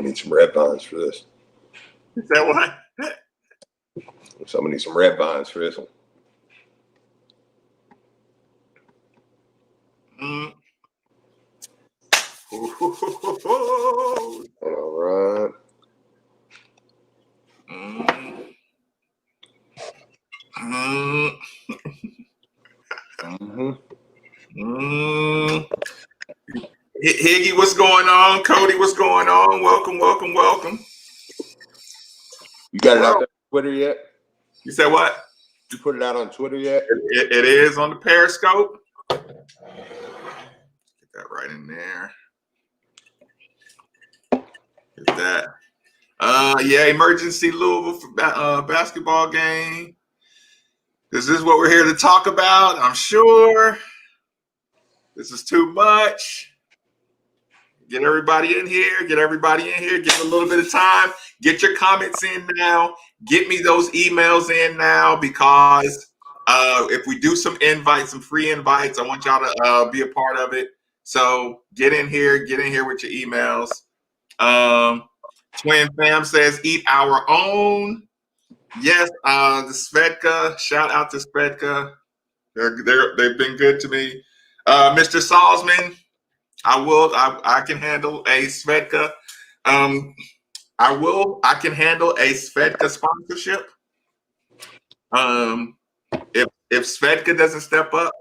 gonna need some red vines for this. Is that what? So I'm gonna need some red vines for this one. All right. Higgy, what's going on? Cody, what's going on? Welcome. You got it out there on Twitter yet? You said what? You put it out on Twitter yet? It is on the Periscope. Get that right in there. Get that. Yeah, emergency Louisville basketball game. This is what we're here to talk about. I'm sure this is too much. Get everybody in here. Give it a little bit of time. Get your comments in now. Get me those emails in now, because if we do some invites, some free invites, I want y'all to be a part of it. So get in here with your emails. Twin Fam says eat our own. Yes, the Svedka. Shout out to Svedka. They've been good to me. Mr. Salzman, I can handle a Svedka. I can handle a Svedka sponsorship. If Svedka doesn't step up,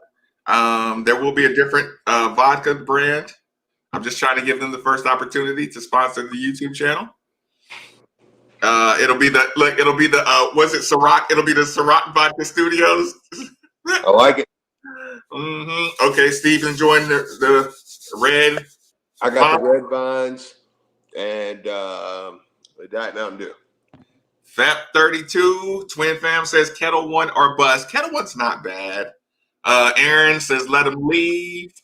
there will be a different vodka brand. I'm just trying to give them the first opportunity to sponsor the YouTube channel. It'll be the was it Ciroc? It'll be the Ciroc Vodka Studios. I like it. Okay, Steve enjoying the red. I got the red vines and the Diet Mountain Dew. Fap32 Twin Fam says Kettle One or bust. Kettle One's not bad. Aaron says let him leave.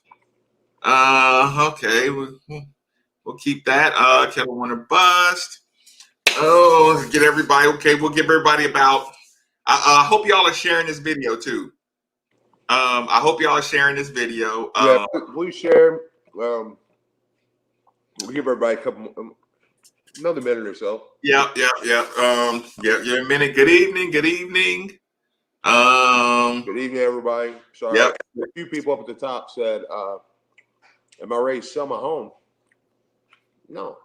Okay, we'll keep that. Kettle One or bust. Oh, get everybody. Okay, we'll give everybody about. I hope y'all are sharing this video too. I hope y'all are sharing this video. Yeah, please share. We'll give everybody another minute or so. Yeah. A minute. Good evening. Good evening, everybody. Sorry, a few people up at the top said, "Am I ready to sell my home?" No.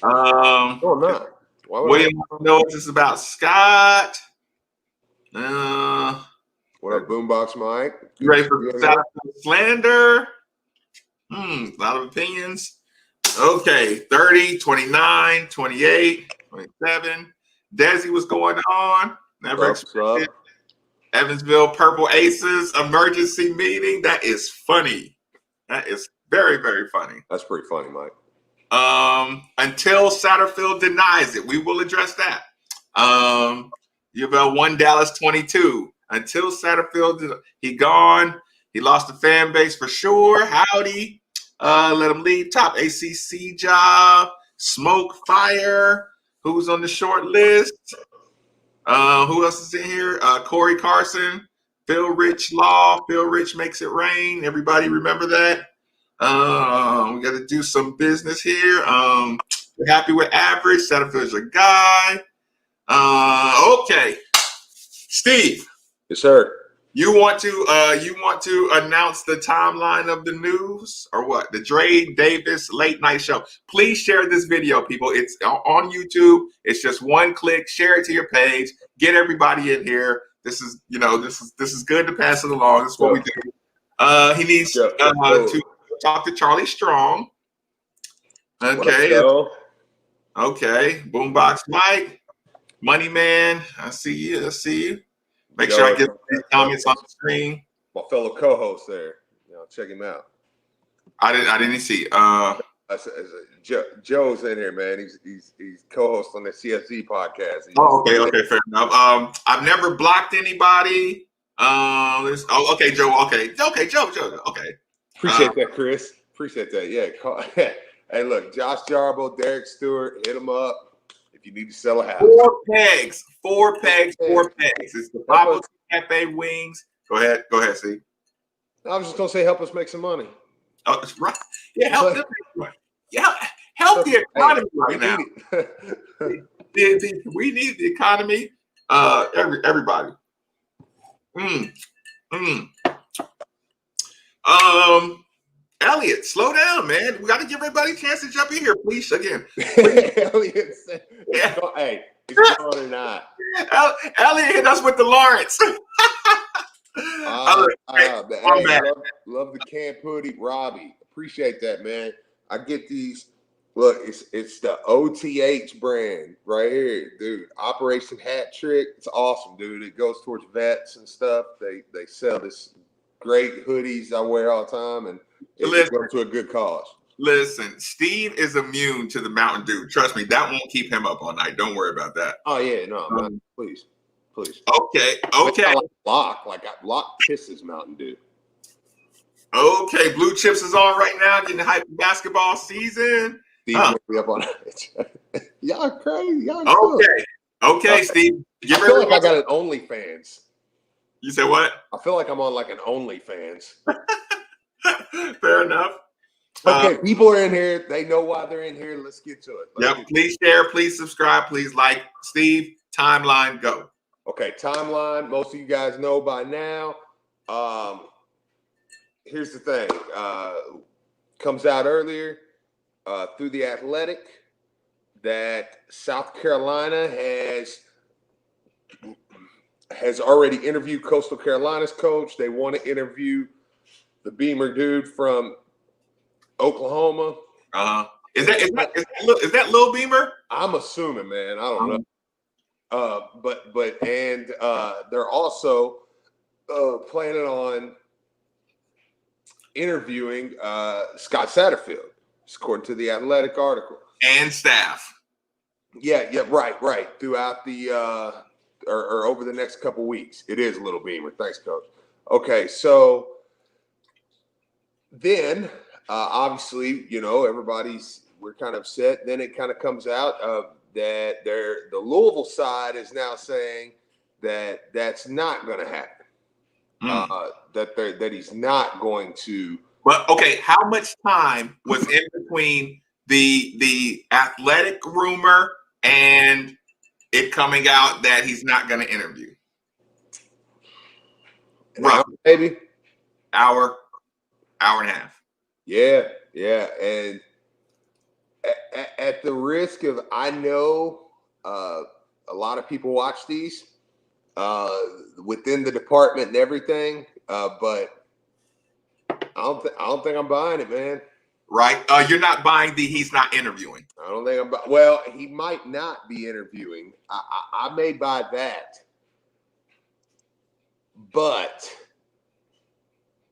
No, I'm not. William knows this is about Scott. What up, Boombox Mike? You ready for Satterfield slander? A lot of opinions. Okay, 30, 29, 28, 27. Desi, what's going on? Never expected. Evansville Purple Aces emergency meeting. That is funny. That is very, very funny. That's pretty funny, Mike. Until Satterfield denies it, we will address that. U of L 1, Dallas 22. Until Satterfield, he gone. He lost the fan base for sure. Howdy. Let him leave. Top ACC job. Smoke Fire. Who's on the short list? Who else is in here? Corey Carson. Phil Rich Law. Phil Rich makes it rain. Everybody remember that? We got to do some business here. We're happy with average. Satterfield's a guy. Okay. Steve. Yes, sir. You want to announce the timeline of the news or what? The Dre Davis late night show. Please share this video, people. It's on YouTube. It's just one click. Share it to your page. Get everybody in here. This is good to pass it along. This is what we do. He needs to talk to Charlie Strong. Okay. Okay. Boombox Mike. Money Man. I see you. Make sure I get these comments on the screen. My fellow co-host there. Check him out. I didn't see. Joe's in here, man. He's co-host on the CSZ podcast. Okay, fair enough. I've never blocked anybody. Okay, Joe. Okay, Joe. Okay. Appreciate that, Chris. Appreciate that. Yeah. Hey, look, Josh Jarbo, Derek Stewart, hit him up if you need to sell a house. Four pegs. It's the Pablo Cafe wings. Go ahead, Steve. I was just gonna say, help us make some money. Oh, that's right. Yeah, help them make money. Yeah, Help the economy we right now. need it. We need the economy. Everybody. Elliot, slow down, man. We got to give everybody a chance to jump in here, please. Again, Elliot said, hey, it's gone or not. Elliot hit us with the Lawrence. Hey, love the camp hoodie, Robbie. Appreciate that, man. I get these. Look, it's the OTH brand right here, dude. Operation Hat Trick. It's awesome, dude. It goes towards vets and stuff. They sell this great hoodies I wear all the time, and it goes to a good cause. Listen, Steve is immune to the Mountain Dew. Trust me, that won't keep him up all night. Don't worry about that. Oh yeah, no, please. Okay. Lock pisses Mountain Dew. Okay, Blue Chips is on right now, getting hyped for basketball season. Steve be up on it. Y'all crazy. Y'all okay, Steve. I feel like I got an OnlyFans. You said what? I feel like I'm on like an OnlyFans. Fair enough. Okay, people are in here. They know why they're in here. Let's get to it. Please share. Please subscribe. Please like. Steve, timeline, go. Okay, timeline. Most of you guys know by now. Here's the thing. Comes out earlier through The Athletic that South Carolina has already interviewed Coastal Carolina's coach. They want to interview the Beamer dude from Oklahoma. Is that Lil Beamer? I'm assuming, man. I don't know. But they're also planning on interviewing Scott Satterfield, according to the Athletic article. And staff. Yeah, right. Throughout the or over the next couple weeks. It is Little Beamer. Thanks, Coach. Okay, so then obviously, we're kind of upset. Then it kind of comes out that the Louisville side is now saying that that's not going to happen. That he's not going to. But okay, how much time was in between the Athletic rumor and it coming out that he's not going to interview? Maybe hour and a half. Yeah, and at the risk of, I know a lot of people watch these within the department and everything, but I don't think I'm buying it, man. Right? You're not buying he's not interviewing. I don't think well, he might not be interviewing. I may buy that, but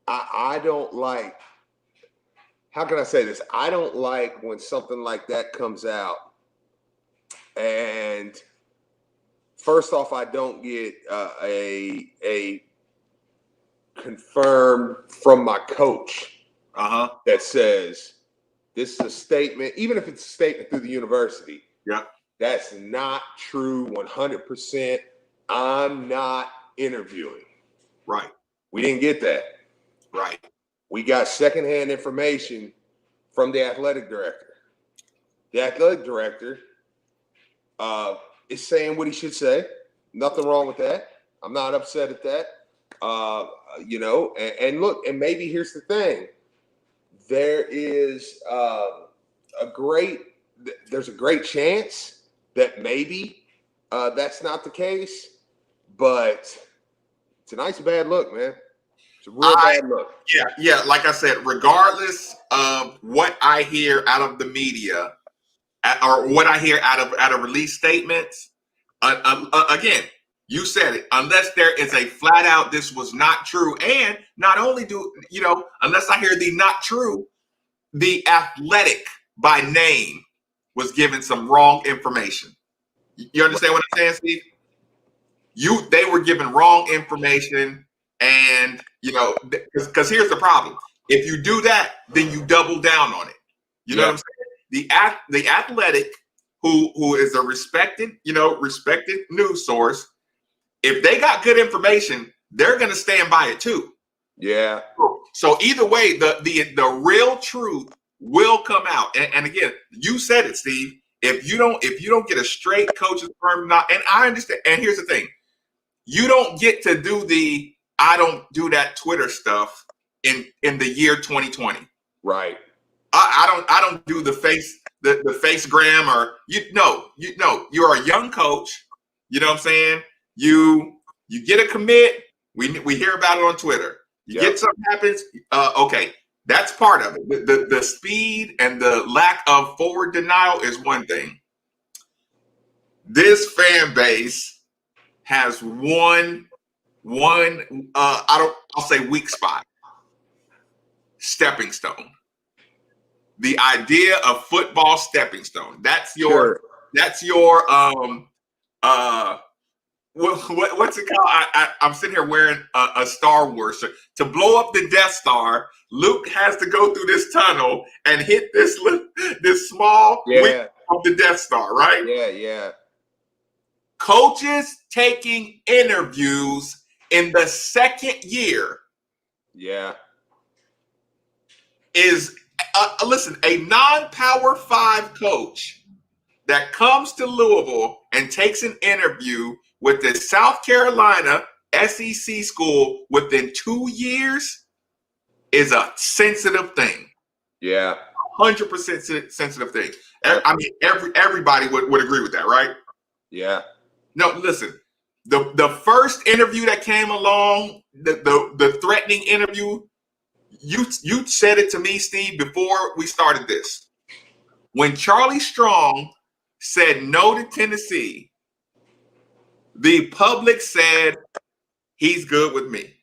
I don't like. How can I say this? I don't like when something like that comes out. And first off, I don't get a confirmed from my coach that says this is a statement, even if it's a statement through the university. Yeah, that's not true 100%. I'm not interviewing. Right. We didn't get that. Right. We got secondhand information from the athletic director. The athletic director is saying what he should say. Nothing wrong with that. I'm not upset at that. And look, and maybe here's the thing. There is there's a great chance that maybe that's not the case, but tonight's a bad look, man. It's a real bad look. Yeah. Like I said, regardless of what I hear out of the media or what I hear out of release statements, again, you said it. Unless there is a flat out, this was not true, and not only unless I hear the not true, the Athletic by name was given some wrong information. You understand what I'm saying, Steve? They were given wrong information. And, because here's the problem. If you do that, then you double down on it. You know what I'm saying? The Athletic, who is a respected news source, if they got good information, they're going to stand by it too. Yeah. So either way, the real truth will come out. And again, you said it, Steve. If you don't get a straight coach's firm, and I understand. And here's the thing: you don't get to do the I don't do that Twitter stuff in the year 2020. Right. I don't do the facegram or you're a young coach. You know what I'm saying? You get a commit. We hear about it on Twitter. You get something happens. Okay, that's part of it. The speed and the lack of forward denial is one thing. This fan base has I'll say weak spot. Stepping stone. The idea of football stepping stone. That's your what's it called? I'm sitting here wearing a Star Wars shirt. To blow up the Death Star, Luke has to go through this tunnel and hit this small wing of the Death Star, right? Yeah. Coaches taking interviews in the second year. Yeah. Is listen, a non-Power 5 coach that comes to Louisville and takes an interview with the South Carolina SEC school within 2 years is a sensitive thing. Yeah. 100% sensitive thing. I mean, everybody would agree with that, right? Yeah. No, listen, the first interview that came along, the threatening interview, you said it to me, Steve, before we started this. When Charlie Strong said no to Tennessee, the public said he's good with me,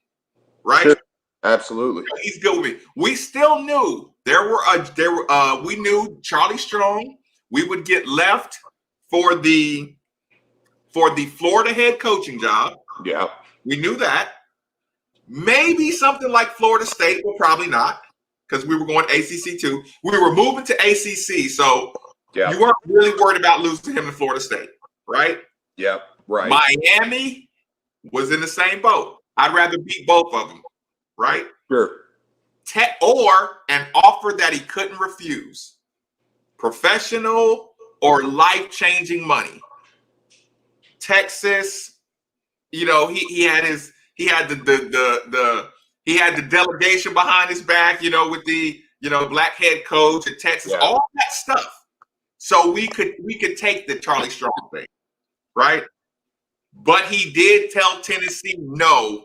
right? Sure. Absolutely, he's good with me. We still knew we knew Charlie Strong. We would get left for the Florida head coaching job. Yeah, we knew that. Maybe something like Florida State, but probably not, because we were going ACC too. We were moving to ACC, so you weren't really worried about losing him to Florida State, right? Yeah, right. Miami was in the same boat. I'd rather beat both of them, right? Sure. Or an offer that he couldn't refuse, professional or life-changing money. Texas, he had the delegation behind his back, with the black head coach at Texas, all that stuff. So we could take the Charlie Strong thing, right? But he did tell Tennessee no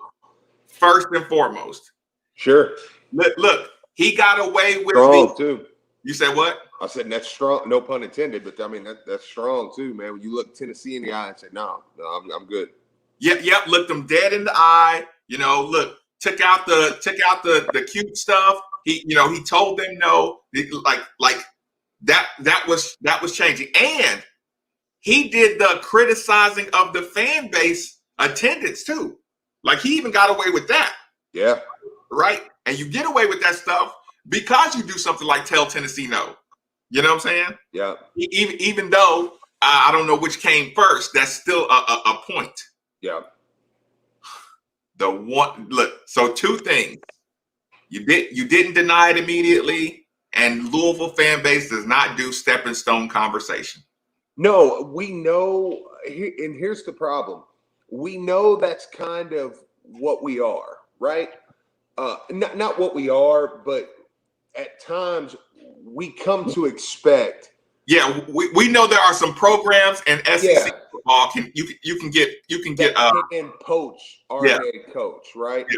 first and foremost. Sure. Look, he got away with strong too. You said what? I said that's strong, no pun intended, but I mean that's strong too, man. When you look Tennessee in the eye and say, no, I'm good. Yep. Looked them dead in the eye. Look, took out the cute stuff. He told them no. Like that was changing, and he did the criticizing of the fan base attendance too. Like he even got away with that. Yeah. Right. And you get away with that stuff because you do something like tell Tennessee no. You know what I'm saying? Yeah. Even though I don't know which came first, that's still a point. Yeah. So two things. You didn't deny it immediately, and Louisville fan base does not do stepping stone conversation. No, we know, and here's the problem. We know that's kind of what we are, right? Not what we are, but at times we come to expect. Yeah, we know there are some programs and SEC football you can get and poach our head coach, right? Yeah.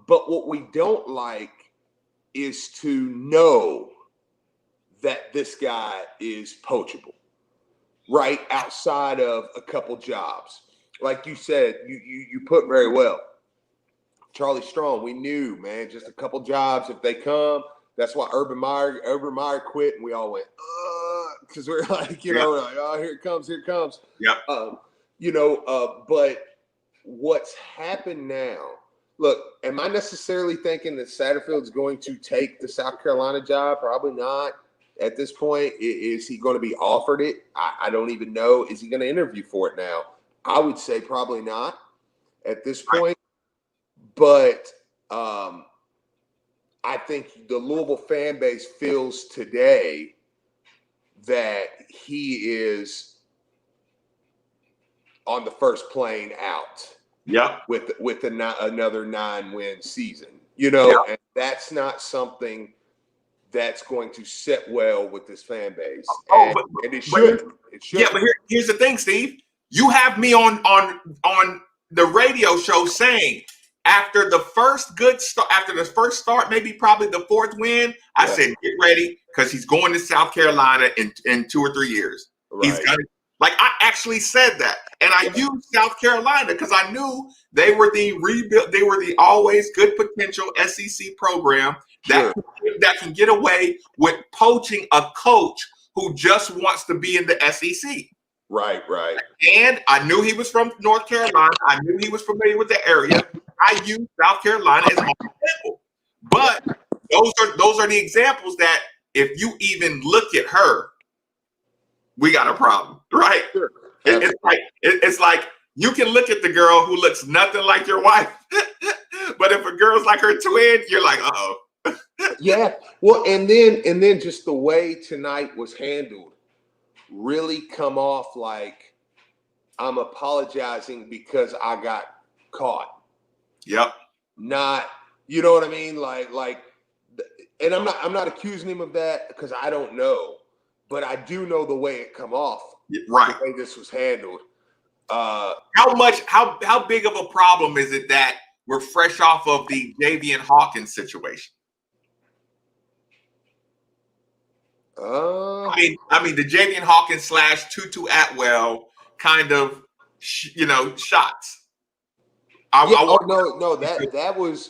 But what we don't like is to know that this guy is poachable, right? Outside of a couple jobs, like you said, you put very well. Charlie Strong, we knew, man, just a couple jobs if they come. That's why Urban Meyer quit, and we all went, because we're like, like, oh, here it comes. Yeah. But what's happened now? Look, am I necessarily thinking that Satterfield's going to take the South Carolina job? Probably not. At this point, is he going to be offered it? I don't even know. Is he going to interview for it now? I would say probably not at this point. But I I think the Louisville fan base feels today that he is on the first plane out. Yep. With another 9-win season, you know, Yep. and that's not something that's going to sit well with this fan base. And it should. It should. Yeah, but here's the thing, Steve. You have me on the radio show saying after the first good start, after the first start, maybe probably the fourth win, I said get ready because he's going to South Carolina in 2 or 3 years. Right. He's gonna. Like I actually said that, and I used South Carolina because I knew they were the rebuild. They were the always good potential SEC program that can get away with poaching a coach who just wants to be in the SEC. Right. And I knew he was from North Carolina. I knew he was familiar with the area. I used South Carolina as my example. But those are the examples that if you even look at her, we got a problem, right? Sure. It's like you can look at the girl who looks nothing like your wife, but if a girl's like her twin, you're like, uh-oh. Yeah. Well, and then just the way tonight was handled really come off like I'm apologizing because I got caught. Yep. Not, you know what I mean? Like, and I'm not accusing him of that because I don't know. But I do know the way it come off, right? The way this was handled. How big of a problem is it that we're fresh off of the Javian Hawkins situation? I mean the Javian Hawkins / Tutu Atwell kind of, shots.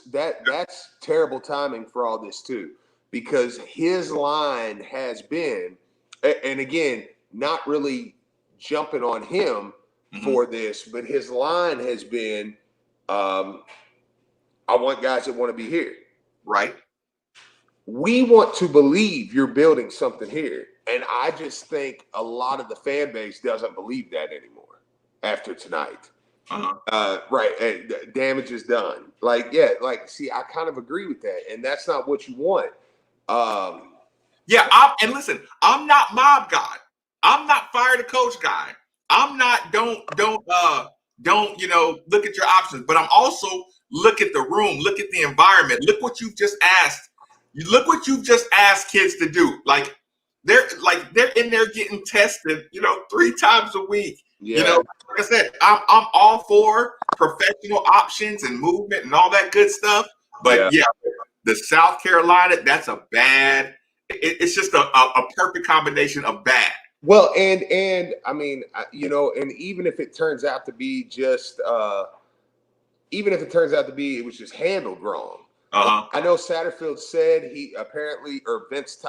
That's terrible timing for all this too, because his line has been. And again, not really jumping on him for this, but his line has been, I want guys that want to be here. Right. We want to believe you're building something here. And I just think a lot of the fan base doesn't believe that anymore after tonight. Right. And damage is done. See, I kind of agree with that. And that's not what you want. And listen, I'm not mob guy. I'm not fire the coach guy. I'm not don't look at your options, but I'm also look at the room, look at the environment, look what you've just asked. Look what you've just asked kids to do. Like they're in there getting tested, 3 times a week. Yeah. Like I said, I'm all for professional options and movement and all that good stuff. But the South Carolina, that's a bad. It's just a perfect combination of bad. Well, and I mean, and even if it turns out to be just, it was just handled wrong. I know Satterfield said he apparently, or Vince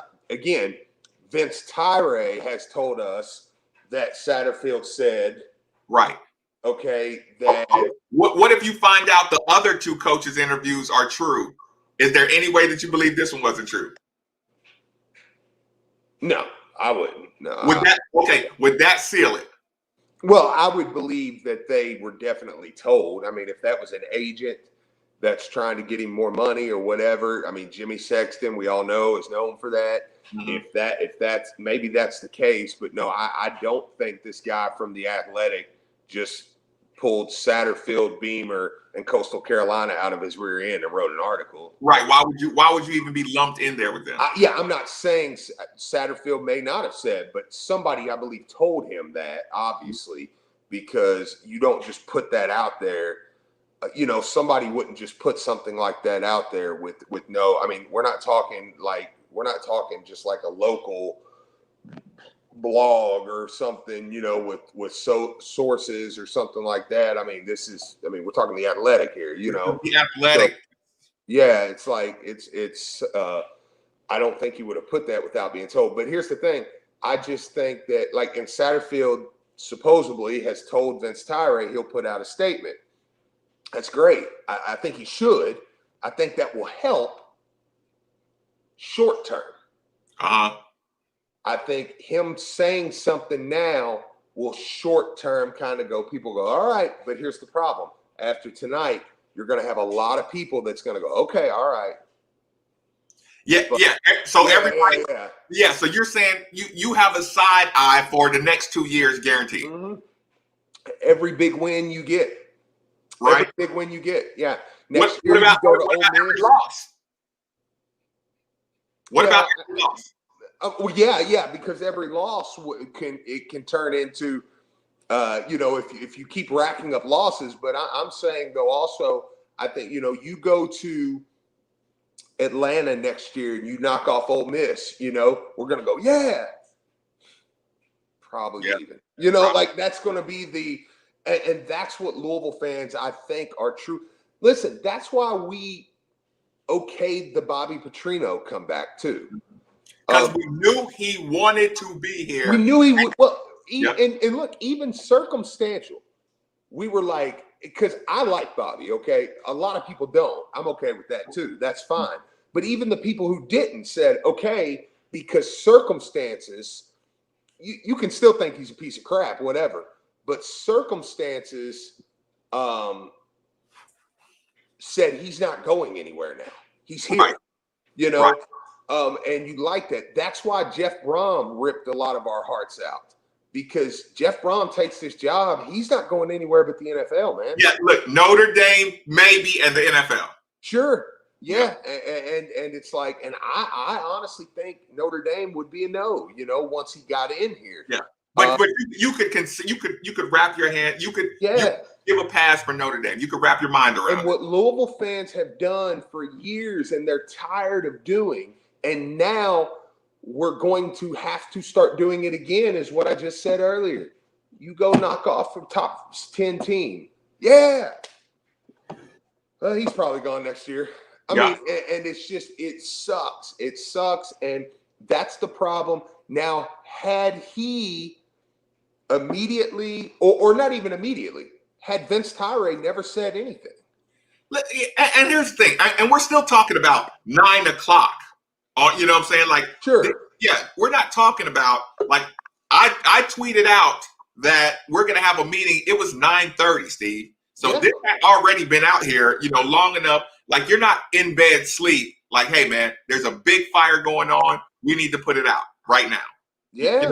Tyre has told us that Satterfield said, right. Okay, that. What if you find out the other 2 coaches' interviews are true? Is there any way that you believe this one wasn't true? No, I wouldn't. No. Would that seal it? Well, I would believe that they were definitely told. I mean, if that was an agent that's trying to get him more money or whatever, I mean, Jimmy Sexton, we all know, is known for that. If that's maybe that's the case, but no, I don't think this guy from the Athletic just pulled Satterfield, Beamer, and Coastal Carolina out of his rear end and wrote an article. Right. Why would you even be lumped in there with them? I'm not saying Satterfield may not have said, but somebody I believe told him that, obviously, because you don't just put that out there. Somebody wouldn't just put something like that out there with no. I mean, we're not talking just like a local blog or something, with sources or something like that. I mean, we're talking the Athletic here, The Athletic. So, yeah, it's like it's I don't think he would have put that without being told. But here's the thing. I just think that, and Satterfield supposedly has told Vince Tyre he'll put out a statement. That's great. I think he should. I think that will help short term. I think him saying something now will short term kind of people go, all right, but here's the problem. After tonight, you're going to have a lot of people that's going to go, okay, all right. Yeah, But, yeah. So yeah, everybody, yeah. yeah. So you're saying you have a side eye for the next 2 years, guaranteed. Mm-hmm. Every big win you get, right? Every big win you get, yeah. What Next year about you go to what Ole about every Miss. loss? What Yeah. about every loss? Well, yeah, because every loss can turn into, if you keep racking up losses. But I'm saying though also, I think you go to Atlanta next year and you knock off Ole Miss, we're gonna go, yeah, probably Yeah. leaving. Like that's gonna be and that's what Louisville fans I think are true. Listen, that's why we okayed the Bobby Petrino comeback too. Because we knew he wanted to be here. We knew he would. Well, Yep. and look, even circumstantial. We were like, because I like Bobby. Okay, a lot of people don't. I'm okay with that too. That's fine. But even the people who didn't said, okay, because circumstances, you can still think he's a piece of crap, whatever. But circumstances said he's not going anywhere now. He's here. Right. Right. And you like that. That's why Jeff Brom ripped a lot of our hearts out, because Jeff Brom takes this job. He's not going anywhere but the NFL, man. Yeah, look, Notre Dame maybe and the NFL. Sure. Yeah. And it's like, and I honestly think Notre Dame would be a no, once he got in here. Yeah. But you could wrap your hand, you could give a pass for Notre Dame. You could wrap your mind around it. And what Louisville fans have done for years and they're tired of doing, and now we're going to have to start doing it again, is what I just said earlier. You go knock off a top 10 team. Yeah. He's probably gone next year. I mean, and it's just, it sucks. It sucks. And that's the problem. Now, had he immediately, or not even immediately, had Vince Tyre never said anything. And here's the thing, and we're still talking about 9 o'clock. You know what I'm saying? Like, sure. Yeah, we're not talking about, like, I tweeted out that we're going to have a meeting. It was 9:30, Steve. So this had already been out here, long enough. Like, you're not in bed sleep. Like, hey, man, there's a big fire going on. We need to put it out right now. Yeah.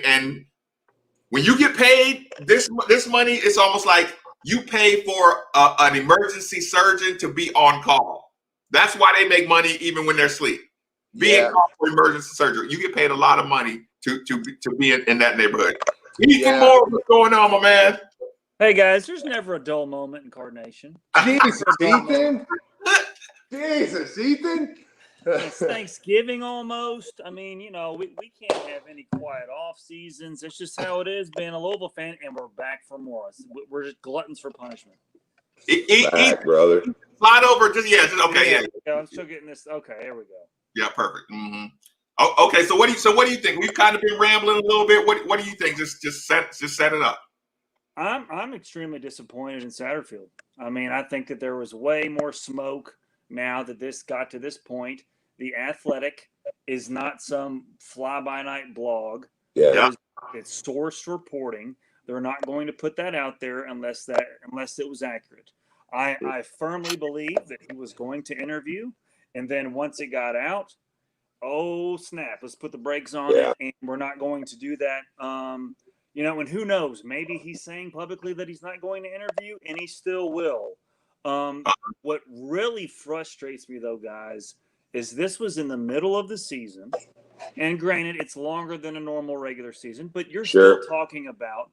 And when you get paid this money, it's almost like you pay for an emergency surgeon to be on call. That's why they make money even when they're asleep. Being called for emergency surgery, you get paid a lot of money to be in that neighborhood. Ethan Moore, what's going on, my man? Hey guys, there's never a dull moment in Card Nation. Jesus, Ethan. Jesus, Ethan. It's Thanksgiving almost. I mean, we can't have any quiet off seasons. It's just how it is being a Louisville fan, and we're back for more. We're just gluttons for punishment. Back, brother. Slide over. Okay. Yeah, I'm still getting this. Okay, here we go. Yeah, perfect. Mm-hmm. Oh, okay. So what do you think? We've kind of been rambling a little bit. What do you think? Just set it up. I'm extremely disappointed in Satterfield. I mean, I think that there was way more smoke now that this got to this point. The Athletic is not some fly-by-night blog. Yeah. It's sourced reporting. They're not going to put that out there unless it was accurate. I firmly believe that he was going to interview, and then once it got out, oh snap, let's put the brakes on it, and we're not going to do that. And who knows? Maybe he's saying publicly that he's not going to interview, and he still will. What really frustrates me, though, guys, is this was in the middle of the season, and granted, it's longer than a normal regular season, but you're still talking about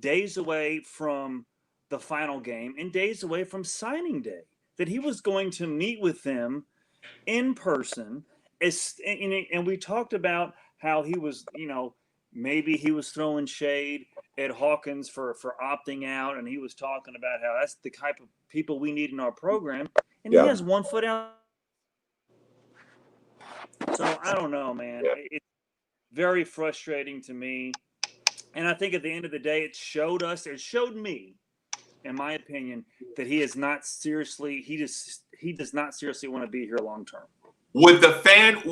days away from the final game and days away from signing day, that he was going to meet with them in person. And we talked about how he was, maybe he was throwing shade at Hawkins for opting out, and he was talking about how that's the type of people we need in our program, and he has 1 foot out. So I don't know, man. It's very frustrating to me. And I think at the end of the day, it showed me, in my opinion, that he does not seriously want to be here long term. Would the fan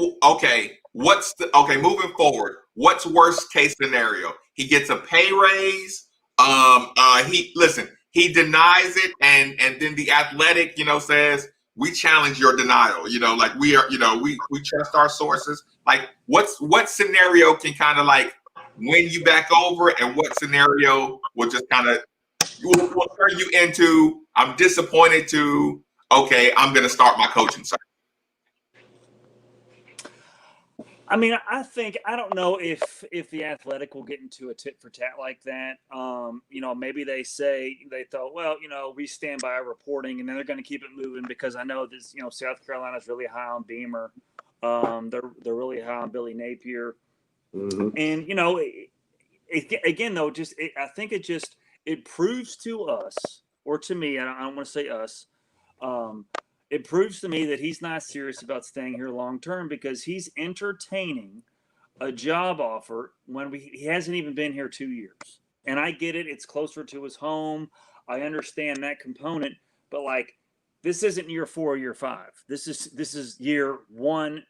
moving forward, what's worst case scenario? He gets a pay raise. He denies it, and then the Athletic, says we challenge your denial. Like we are, we trust our sources. Like what scenario can kind of like win you back over, and what scenario will just kind of will turn you into, I'm disappointed to, okay, I'm going to start my coaching cycle. I mean, I don't know if the Athletic will get into a tit for tat like that. Maybe they thought, well, we stand by our reporting, and then they're going to keep it moving because I know this, South Carolina's really high on Beamer. They're really high on Billy Napier. Mm-hmm. And, again, though, I think it proves to us, or to me, I don't want to say us, it proves to me that he's not serious about staying here long term because he's entertaining a job offer when he hasn't even been here 2 years. And I get it; it's closer to his home. I understand that component, but like, this isn't year 4 or year 5. This is year 1.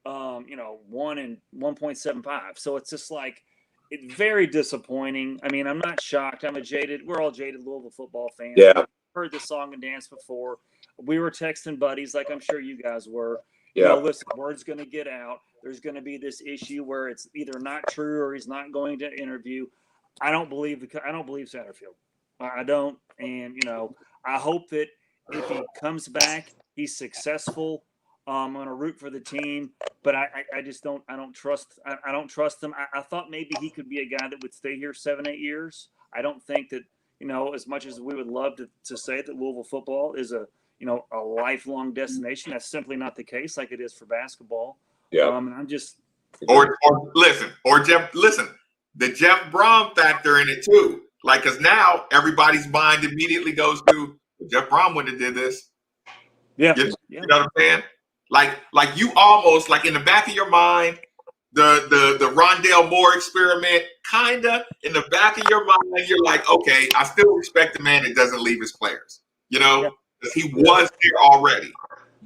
1 and 1.75. So it's just like, it's very disappointing. I mean, I'm not shocked. We're all jaded Louisville football fans. Yeah. I've heard the song and dance before. We were texting buddies, like I'm sure you guys were. Yeah. Listen, word's going to get out. There's going to be this issue where it's either not true or he's not going to interview. I don't believe Satterfield. I don't. And, I hope that if he comes back, he's successful. I'm going to root for the team, but I just don't trust him. I thought maybe he could be a guy that would stay here 7-8 years. I don't think that, as much as we would love to say that Louisville football is a lifelong destination, that's simply not the case like it is for basketball. Yeah. And I'm just. Or Jeff, the Jeff Brom factor in it too. Like, cause now everybody's mind immediately goes to, Jeff Brom wouldn't have did this. Yeah. You know what I'm saying? Like you almost, like in the back of your mind, the Rondale Moore experiment, kinda in the back of your mind, you're like, okay, I still respect the man that doesn't leave his players, because he was there already.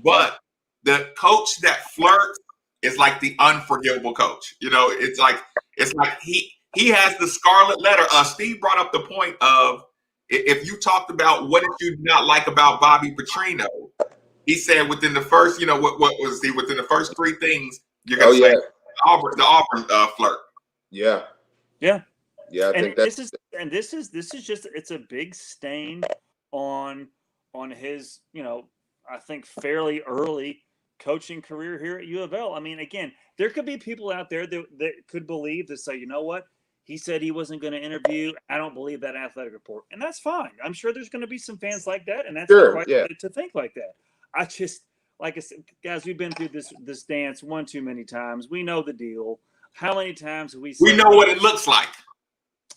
But the coach that flirts is like the unforgivable coach. It's like he has the scarlet letter. Steve brought up the point of, if you talked about what did you not like about Bobby Petrino, he said within the first, what was he? Within the first 3 things, you're gonna say the Auburn flirt. Yeah. I think this is just, it's a big stain on his, I think fairly early coaching career here at U of L. I mean, again, there could be people out there that could believe to say, you know what? He said he wasn't going to interview. I don't believe that Athletic report, and that's fine. I'm sure there's going to be some fans like that, and that's right to think like that. I just, like I said, guys, we've been through this dance one too many times. We know the deal. How many times have we said, we know what it looks like?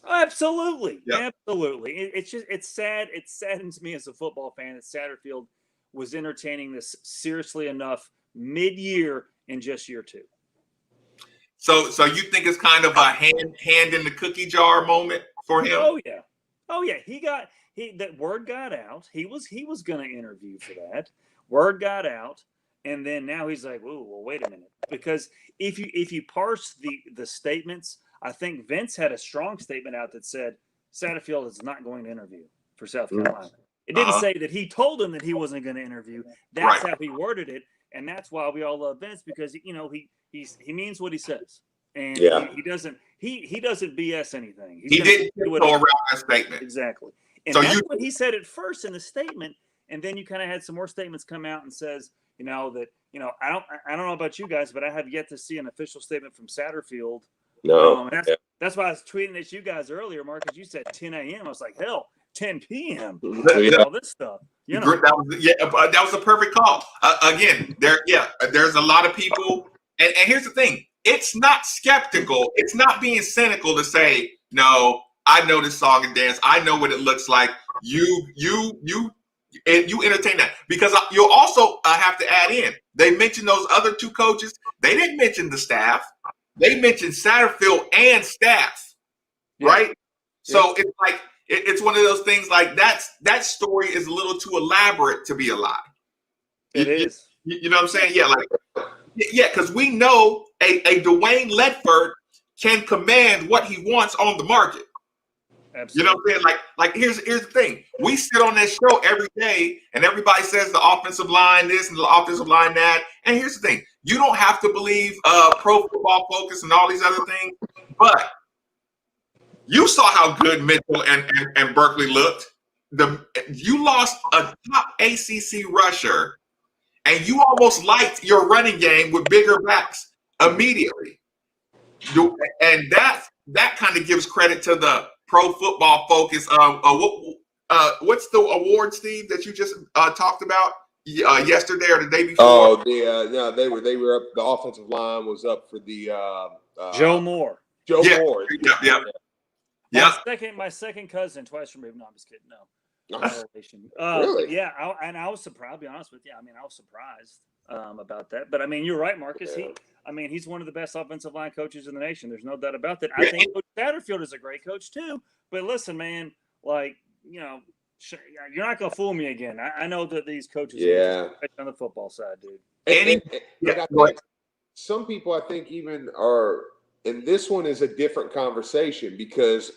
Absolutely. Yep. Absolutely. It's sad. It saddens me as a football fan that Satterfield was entertaining this seriously enough mid-year in just year 2. So you think it's kind of a hand in the cookie jar moment for him? Oh yeah. That word got out. He was going to interview for that. Word got out, and then now he's like, "Ooh, well, wait a minute." Because if you parse the statements, I think Vince had a strong statement out that said Satterfield is not going to interview for South Carolina. It didn't say that he told him that he wasn't going to interview. That's how he worded it, and that's why we all love Vince, because he means what he says, and he doesn't BS anything. He didn't go around that statement. Exactly. And so that's what he said at first in the statement, and then you kind of had some more statements come out and says, that I don't know about you guys, but I have yet to see an official statement from Satterfield. No, that's why I was tweeting at you guys earlier, Marcus. You said 10 a.m. I was like, hell, 10 p.m. All this stuff. That was a perfect call. Again, there's a lot of people, and here's the thing: it's not skeptical. It's not being cynical to say, no, I know this song and dance. I know what it looks like. You entertain that, because you'll also have to add in. They mentioned those other 2 coaches. They didn't mention the staff. They mentioned Satterfield and staff, right? So it's like it's one of those things. Like that story is a little too elaborate to be a lie. It is. You know what I'm saying? Yeah, because we know a Dwayne Ledford can command what he wants on the market. Absolutely. You know what I'm saying? Like here's the thing. We sit on this show every day, and everybody says the offensive line this and the offensive line that. And here's the thing: you don't have to believe Pro Football Focus and all these other things, but you saw how good Mitchell and Berkeley looked. You lost a top ACC rusher, and you almost liked your running game with bigger backs immediately. And that kind of gives credit to the Pro Football Focus. What's the award, Steve, that you just talked about yesterday or the day before? Oh, no, they were up. The offensive line was up for the Joe Moore. Joe Moore. Yeah. My second cousin, twice removed. No, I'm just kidding. No. Really? Yeah, I was surprised. I'll be honest with you. I mean, I was surprised about that. But I mean, you're right, Marcus. Yeah. He's one of the best offensive line coaches in the nation. There's no doubt about that. I think Coach Satterfield is a great coach too. But listen, man, like, you know, you're not gonna fool me again. I know that these coaches are on the football side, dude. And I think some people, I think, even are. And this one is a different conversation because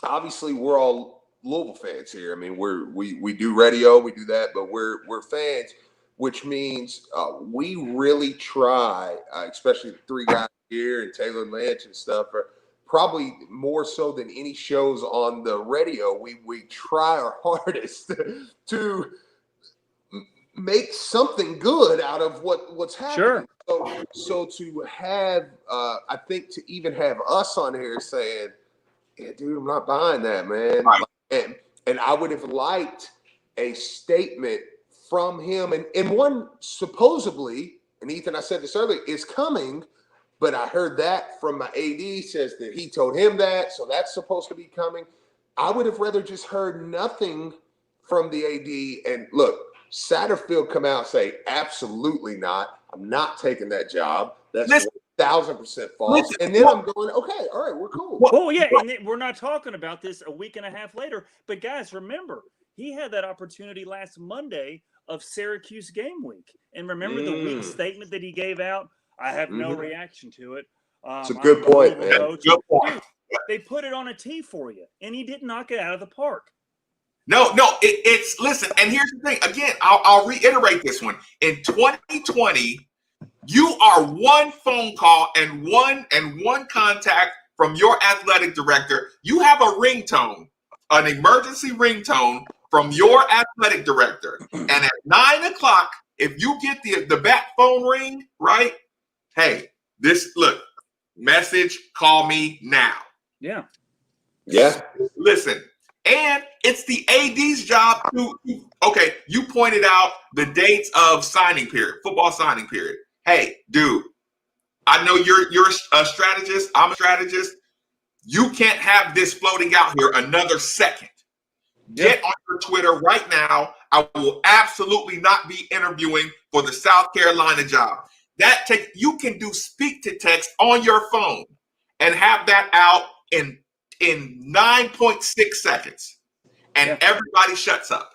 obviously we're all Louisville fans here. I mean, we do radio, we do that, but we're fans, which means we really try, especially the three guys here and Taylor Lynch and stuff, are probably more so than any shows on the radio. We try our hardest to make something good out of what's happening. Sure. So to have, I think to even have us on here saying, "Yeah, dude, I'm not buying that, man," Right. and I would have liked a statement from him, and one supposedly, and Ethan, I said this earlier, is coming, but I heard that from my AD says that he told him that, so that's supposed to be coming. I would have rather just heard nothing from the AD. And look, Satterfield come out and say, absolutely not. I'm not taking that job. That's 1,000% false. And then I'm going, okay, all right, we're cool. Well, yeah, and we're not talking about this a week and a half later. But guys, remember, he had that opportunity last Monday of Syracuse game week. And remember the weak statement that he gave out? I have no reaction to it. It's a good point, man. Good point. They put it on a tee for you, and he didn't knock it out of the park. No, it's listen, and here's the thing. Again, I'll reiterate this one. In 2020, you are one phone call and one contact from your athletic director. You have a ringtone, an emergency ringtone from your athletic director. And at 9 o'clock, if you get the back phone ring, right? Hey, message, call me now. Yeah. Listen. And it's the AD's job to, okay, you pointed out the dates of signing period, football signing period. Hey, dude, I know you're a strategist. I'm a strategist. You can't have this floating out here another second. Get on your Twitter right now. I will absolutely not be interviewing for the South Carolina job. You can do speak to text on your phone and have that out in 9.6 seconds, and everybody shuts up.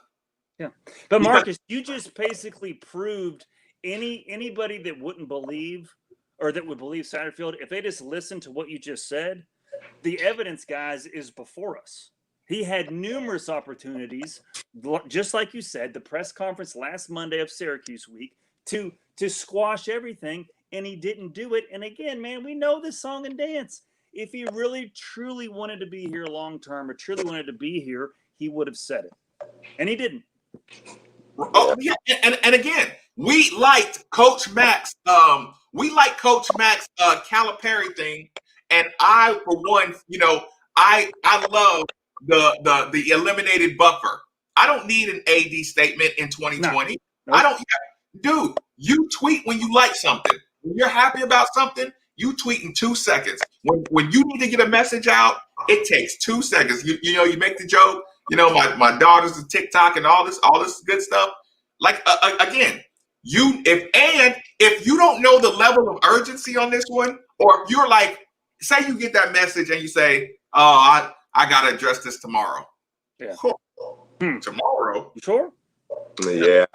Yeah, but Marcus, you just basically proved anybody that wouldn't believe or that would believe Satterfield, if they just listened to what you just said, the evidence, guys, is before us. He had numerous opportunities, just like you said, the press conference last Monday of Syracuse week, to squash everything, and he didn't do it. And again, man, we know this song and dance. If he really, truly wanted to be here long term or truly wanted to be here, he would have said it. And he didn't. Oh, yeah. And again, we liked Coach Mack's Calipari thing. And I, for one, I love the eliminated buffer. I don't need an AD statement in 2020. No. I don't. Dude, you tweet when you like something. When you're happy about something, you tweet in 2 seconds. When you need to get a message out, it takes 2 seconds. You make the joke. My daughter's a TikTok and all this good stuff. Like again, if you don't know the level of urgency on this one, or if you're like, say you get that message and you say, "Oh, I gotta address this tomorrow." Yeah. Tomorrow? You sure? Yeah.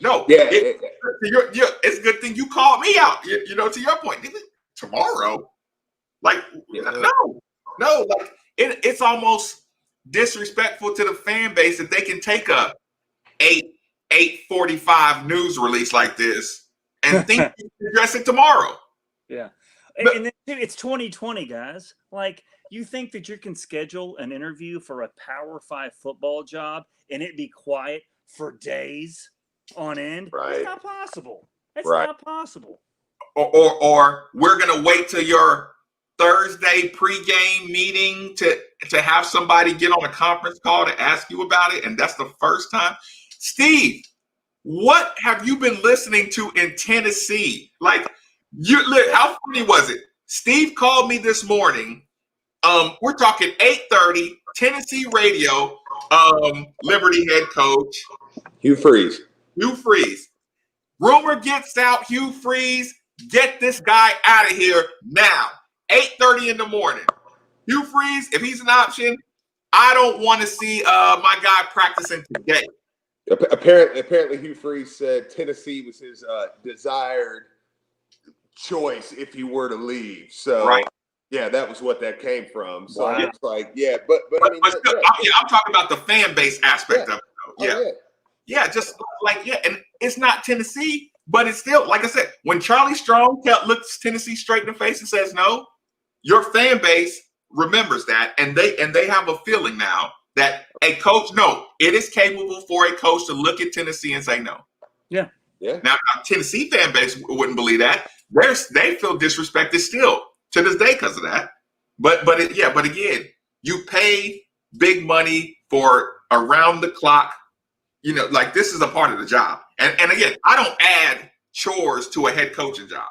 No. Yeah. It's a good thing you called me out. To your point, tomorrow. Like no. Like it's almost disrespectful to the fan base that they can take a 8:45 news release like this and think you can address it tomorrow. Yeah. But- And then it's 2020, guys. Like, you think that you can schedule an interview for a Power 5 football job and it be quiet for days on end? Right. It's not possible. It's Right. not possible. Or we're gonna wait till your Thursday pregame meeting to have somebody get on a conference call to ask you about it, and that's the first time. Steve, what have you been listening to in Tennessee? Like, how funny was it? Steve called me this morning. We're talking 8:30 Tennessee radio. Liberty head coach Hugh Freeze. Hugh Freeze. Rumor gets out. Hugh Freeze, get this guy out of here now. 8:30 in the morning. Hugh Freeze, if he's an option, I don't want to see my guy practicing today. Apparently, Hugh Freeze said Tennessee was his desired choice if he were to leave. So, right. Yeah, that was what that came from. So Wow. it's like, yeah, but I mean, still, I'm talking about the fan base aspect of it. Though. Yeah. Yeah, just like, and it's not Tennessee, but it's still, like I said, when Charlie Strong looks Tennessee straight in the face and says no, your fan base remembers that, and they have a feeling now that a coach, no, it is capable for a coach to look at Tennessee and say no. Yeah. Now, Tennessee fan base wouldn't believe that. They feel disrespected still to this day because of that. But again, you pay big money for around the clock. You know, like, this is a part of the job. And again, I don't add chores to a head coaching job.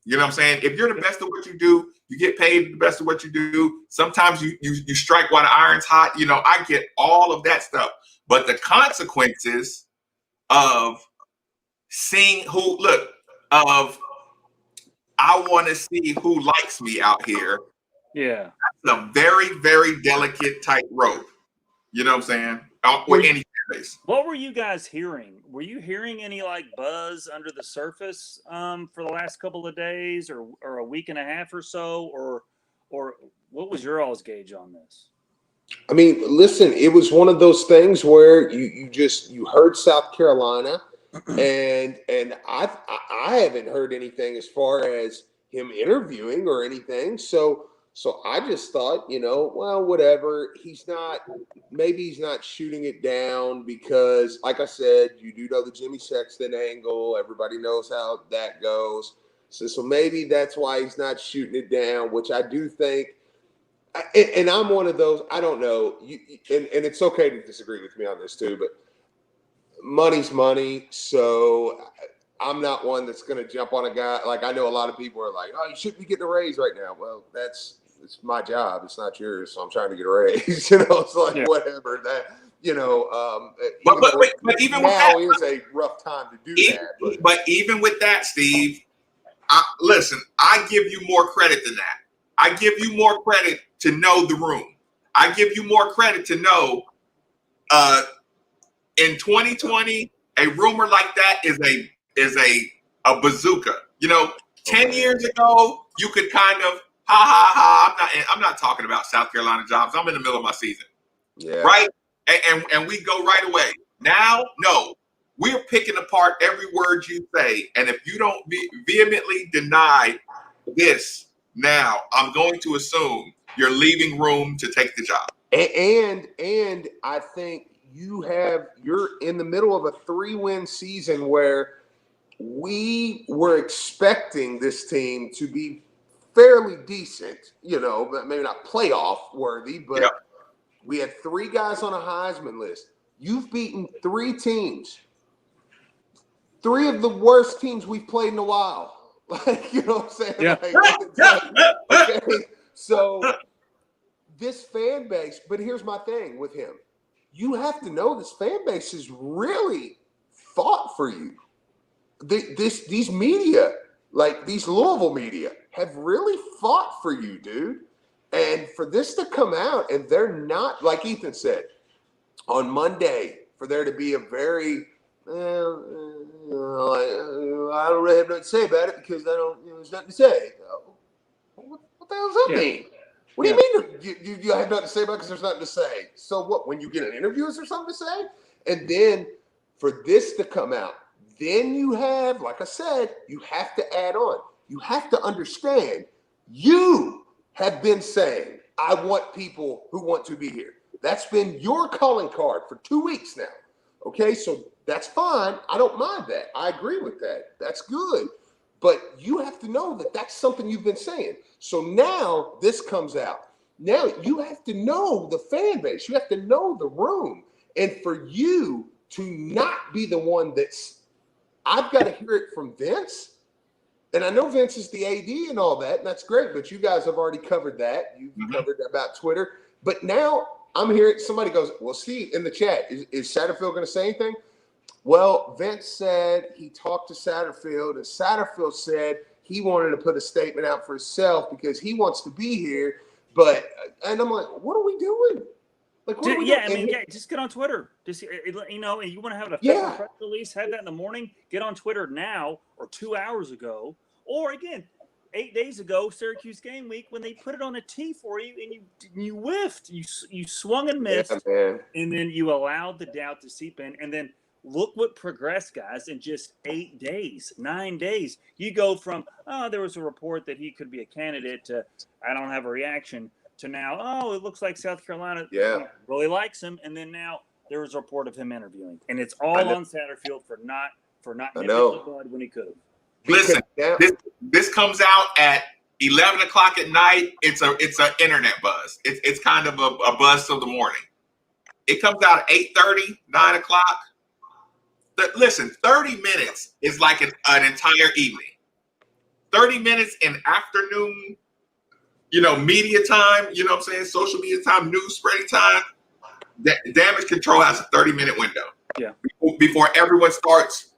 You know what I'm saying? If you're the best at what you do, you get paid the best at what you do. Sometimes you strike while the iron's hot. You know, I get all of that stuff. But the consequences of seeing I want to see who likes me out here. Yeah. That's a very, very delicate tightrope. You know what I'm saying? With any face. What were you guys hearing? Were you hearing any like buzz under the surface for the last couple of days or a week and a half or so? Or what was your all's gauge on this? I mean, listen, it was one of those things where you heard South Carolina, and I haven't heard anything as far as him interviewing or anything. So I just thought, well, whatever. Maybe he's not shooting it down because, like I said, you do know the Jimmy Sexton angle. Everybody knows how that goes. So maybe that's why he's not shooting it down, which I do think. And I'm one of those, I don't know, and it's okay to disagree with me on this too, but money's money. So I'm not one that's going to jump on a guy. Like, I know a lot of people are like, oh, you shouldn't be getting a raise right now. Well, it's my job. It's not yours. So I'm trying to get a raise. It's like, whatever that, but even now is a rough time to do that. But even with that, Steve, listen, I give you more credit than that. I give you more credit to know the room. I give you more credit to know in 2020, a rumor like that is a bazooka. 10 years ago, you could kind of I'm not talking about South Carolina jobs. I'm in the middle of my season. Yeah. Right? And we go right away. Now, no. We're picking apart every word you say. And if you don't vehemently deny this now, I'm going to assume you're leaving room to take the job. And I think you're in the middle of a 3-win season where we were expecting this team to be fairly decent, maybe not playoff worthy, but we had 3 guys on a Heisman list. You've beaten 3 teams. 3 of the worst teams we've played in a while. Like, you know what I'm saying? Yeah. Okay. So this fan base, but here's my thing with him. You have to know this fan base has really fought for you. These media, like these Louisville media, have really fought for you, dude. And for this to come out and they're not, like Ethan said, on Monday, for there to be a very I don't really have nothing to say about it because I don't. There's nothing to say. What the hell does that mean? What do you mean you have nothing to say about it because there's nothing to say? So what, when you get an interview, is there something to say? And then for this to come out, then you have, like I said, you have to add on. You have to understand, you have been saying, I want people who want to be here. That's been your calling card for 2 weeks now. Okay, so that's fine. I don't mind that. I agree with that. That's good. But you have to know that that's something you've been saying. So now this comes out. Now you have to know the fan base. You have to know the room. And for you to not be the one that's, I've got to hear it from Vince. And I know Vince is the AD and all that, and that's great. But you guys have already covered that. You've covered about Twitter. But now I'm hearing somebody goes, well, Steve, in the chat, is Satterfield going to say anything? Well, Vince said he talked to Satterfield, and Satterfield said he wanted to put a statement out for himself because he wants to be here. But, and I'm like, what are we doing? Like, what are we doing? Just get on Twitter. Just, you know, you want to have an official press release, have that in the morning, get on Twitter now or 2 hours ago. Or again, 8 days ago, Syracuse game week, when they put it on a tee for you and you whiffed, you swung and missed, and then you allowed the doubt to seep in, and then look what progressed, guys, in just 8 days, 9 days. You go from, oh, there was a report that he could be a candidate to, I don't have a reaction, to now, oh, it looks like South Carolina really likes him, and then now there was a report of him interviewing, and it's all on Satterfield for not getting the blood when he could have. Listen, this comes out at 11 o'clock at night. It's an internet buzz. It's kind of a buzz till the morning. It comes out at 8:30, 9 o'clock. But listen, 30 minutes is like an entire evening. 30 minutes in afternoon, media time, you know what I'm saying? Social media time, news spreading time. Damage control has a 30-minute window. Yeah. Before everyone starts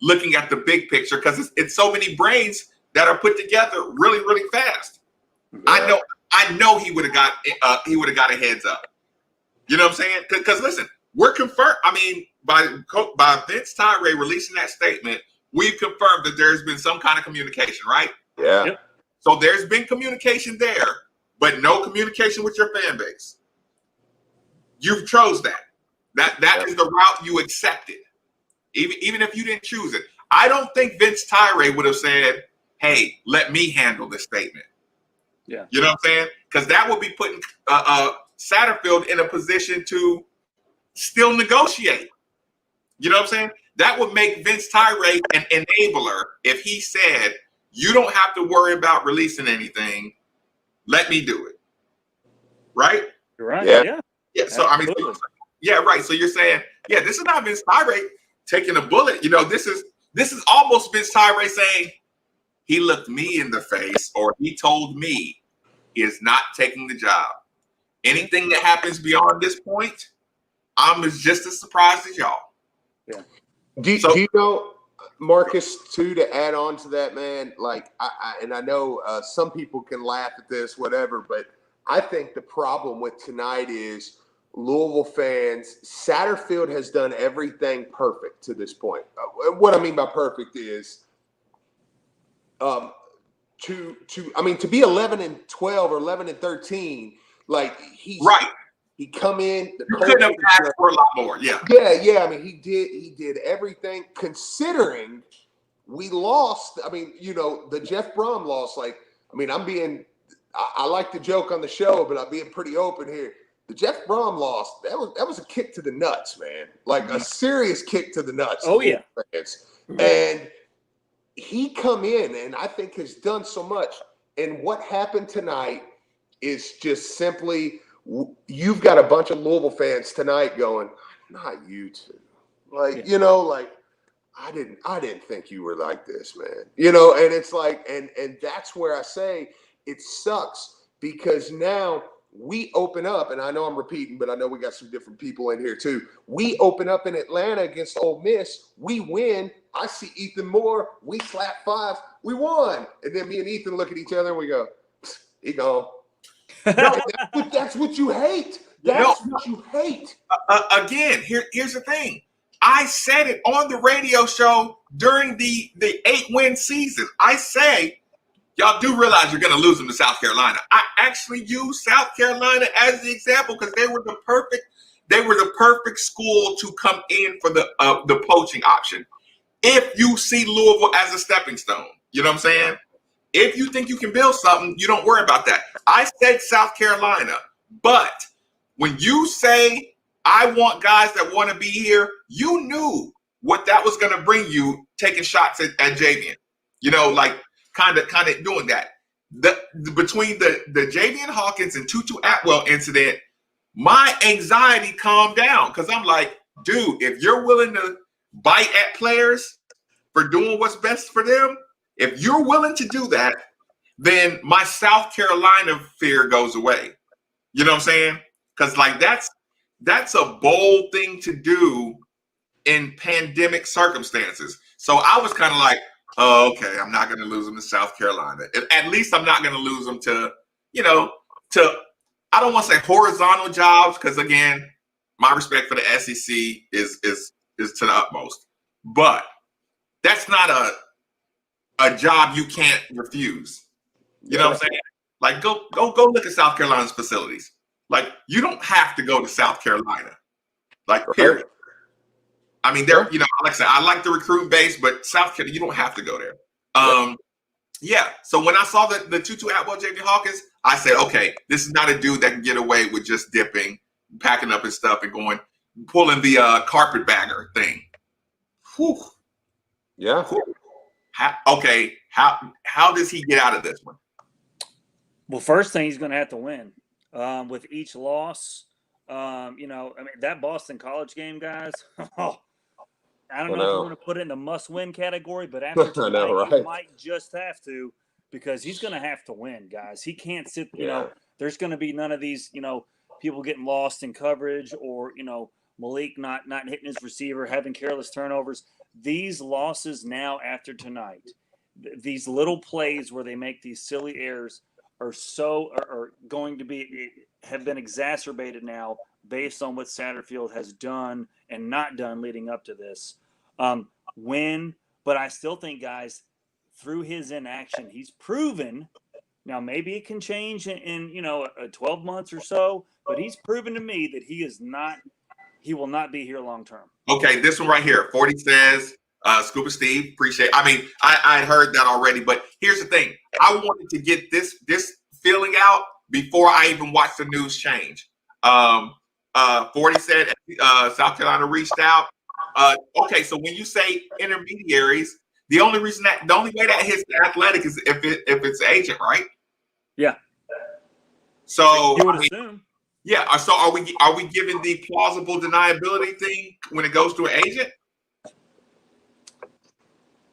looking at the big picture, because it's so many brains that are put together really, really fast. Yeah. I know he would have got a heads up. You know what I'm saying? Because listen, we're confirmed. I mean, by Vince Tyree releasing that statement, we've confirmed that there's been some kind of communication, right? Yeah. Yep. So there's been communication there, but no communication with your fan base. You've chose that. That is the route you accepted. Even if you didn't choose it. I don't think Vince Tyree would have said, hey, let me handle this statement. Yeah. You know what I'm saying? Because that would be putting Satterfield in a position to still negotiate. You know what I'm saying? That would make Vince Tyree an enabler if he said, you don't have to worry about releasing anything. Let me do it. Right? You're right. Yeah. So, I mean, right. So you're saying, this is not Vince Tyree taking a bullet. This is almost Vince Tyree saying, he looked me in the face, or he told me he is not taking the job. Anything that happens beyond this point, I'm just as surprised as y'all. Yeah. Do you know, Marcus, too, to add on to that, man, like, I know some people can laugh at this, whatever, but I think the problem with tonight is Louisville fans, Satterfield has done everything perfect to this point. What I mean by perfect is to be 11-12 or 11-13, like he's right. He come in. You couldn't have asked for a lot more. Yeah. I mean, he did everything. Considering we lost. I mean, the Jeff Brom loss. Like, I mean, I like to joke on the show, but I'm being pretty open here. The Jeff Brom loss, that was a kick to the nuts, man. Like a serious kick to the nuts. Oh yeah. And he come in and I think has done so much. And what happened tonight is just simply, you've got a bunch of Louisville fans tonight going, not you two. Like, I didn't think you were like this, man. And it's like, and that's where I say it sucks, because now we open up, and I know I'm repeating, but I know we got some different people in here too. We open up in Atlanta against Ole Miss. We win. I see Ethan Moore. We slap fives. We won. And then me and Ethan look at each other and we go, he gone. That's what you hate. That's what you hate. Again, here's the thing. I said it on the radio show during the 8-win season. I say y'all do realize you're going to lose them to South Carolina. I actually use South Carolina as the example because they were the perfect school to come in for the poaching option. If you see Louisville as a stepping stone, you know what I'm saying? If you think you can build something, you don't worry about that. I said South Carolina, but when you say I want guys that want to be here, you knew what that was going to bring you taking shots at Javian. You know, like kind of doing that. Between the Javian Hawkins and Tutu Atwell incident, my anxiety calmed down because I'm like, dude, if you're willing to bite at players for doing what's best for them, if you're willing to do that, then my South Carolina fear goes away. You know what I'm saying? Because like that's a bold thing to do in pandemic circumstances. So I was kind of like, oh, okay, I'm not going to lose them to South Carolina. At least I'm not going to lose them to, you know, I don't want to say horizontal jobs because again, my respect for the SEC is to the utmost. But that's not a job you can't refuse. You know what I'm saying? Like go look at South Carolina's facilities. Like you don't have to go to South Carolina. Like period. I mean, they're, you know, like I said, I like the recruiting base, but South Carolina, you don't have to go there. Yeah. So when I saw the Tutu Atwell, J.J. Hawkins, I said, okay, this is not a dude that can get away with just dipping, packing up his stuff and pulling the carpetbagger thing. Whew. Yeah. Whew. How does he get out of this one? Well, first thing, he's going to have to win. With each loss, you know, I mean, that Boston College game, guys, I don't know if you want to put it in the must-win category, but after tonight, you might just have to because he's going to have to win, guys. He can't sit, you know, there's going to be none of these, you know, people getting lost in coverage or, you know, Malik not hitting his receiver, having careless turnovers. These losses now after tonight, these little plays where they make these silly errors are going to have been exacerbated now based on what Satterfield has done and not done leading up to this. But I still think, guys, through his inaction, he's proven. Now maybe it can change in you know 12 months or so, but he's proven to me that he will not be here long term. Okay, this one right here. 40 says, Scuba Steve, appreciate it. I mean, I heard that already, but here's the thing. I wanted to get this feeling out before I even watched the news change. 40 said South Carolina reached out. Okay, so when you say intermediaries, the only way that hits the Athletic is if it's an agent, right? Yeah. So you would assume. Yeah. So are we giving the plausible deniability thing when it goes to an agent?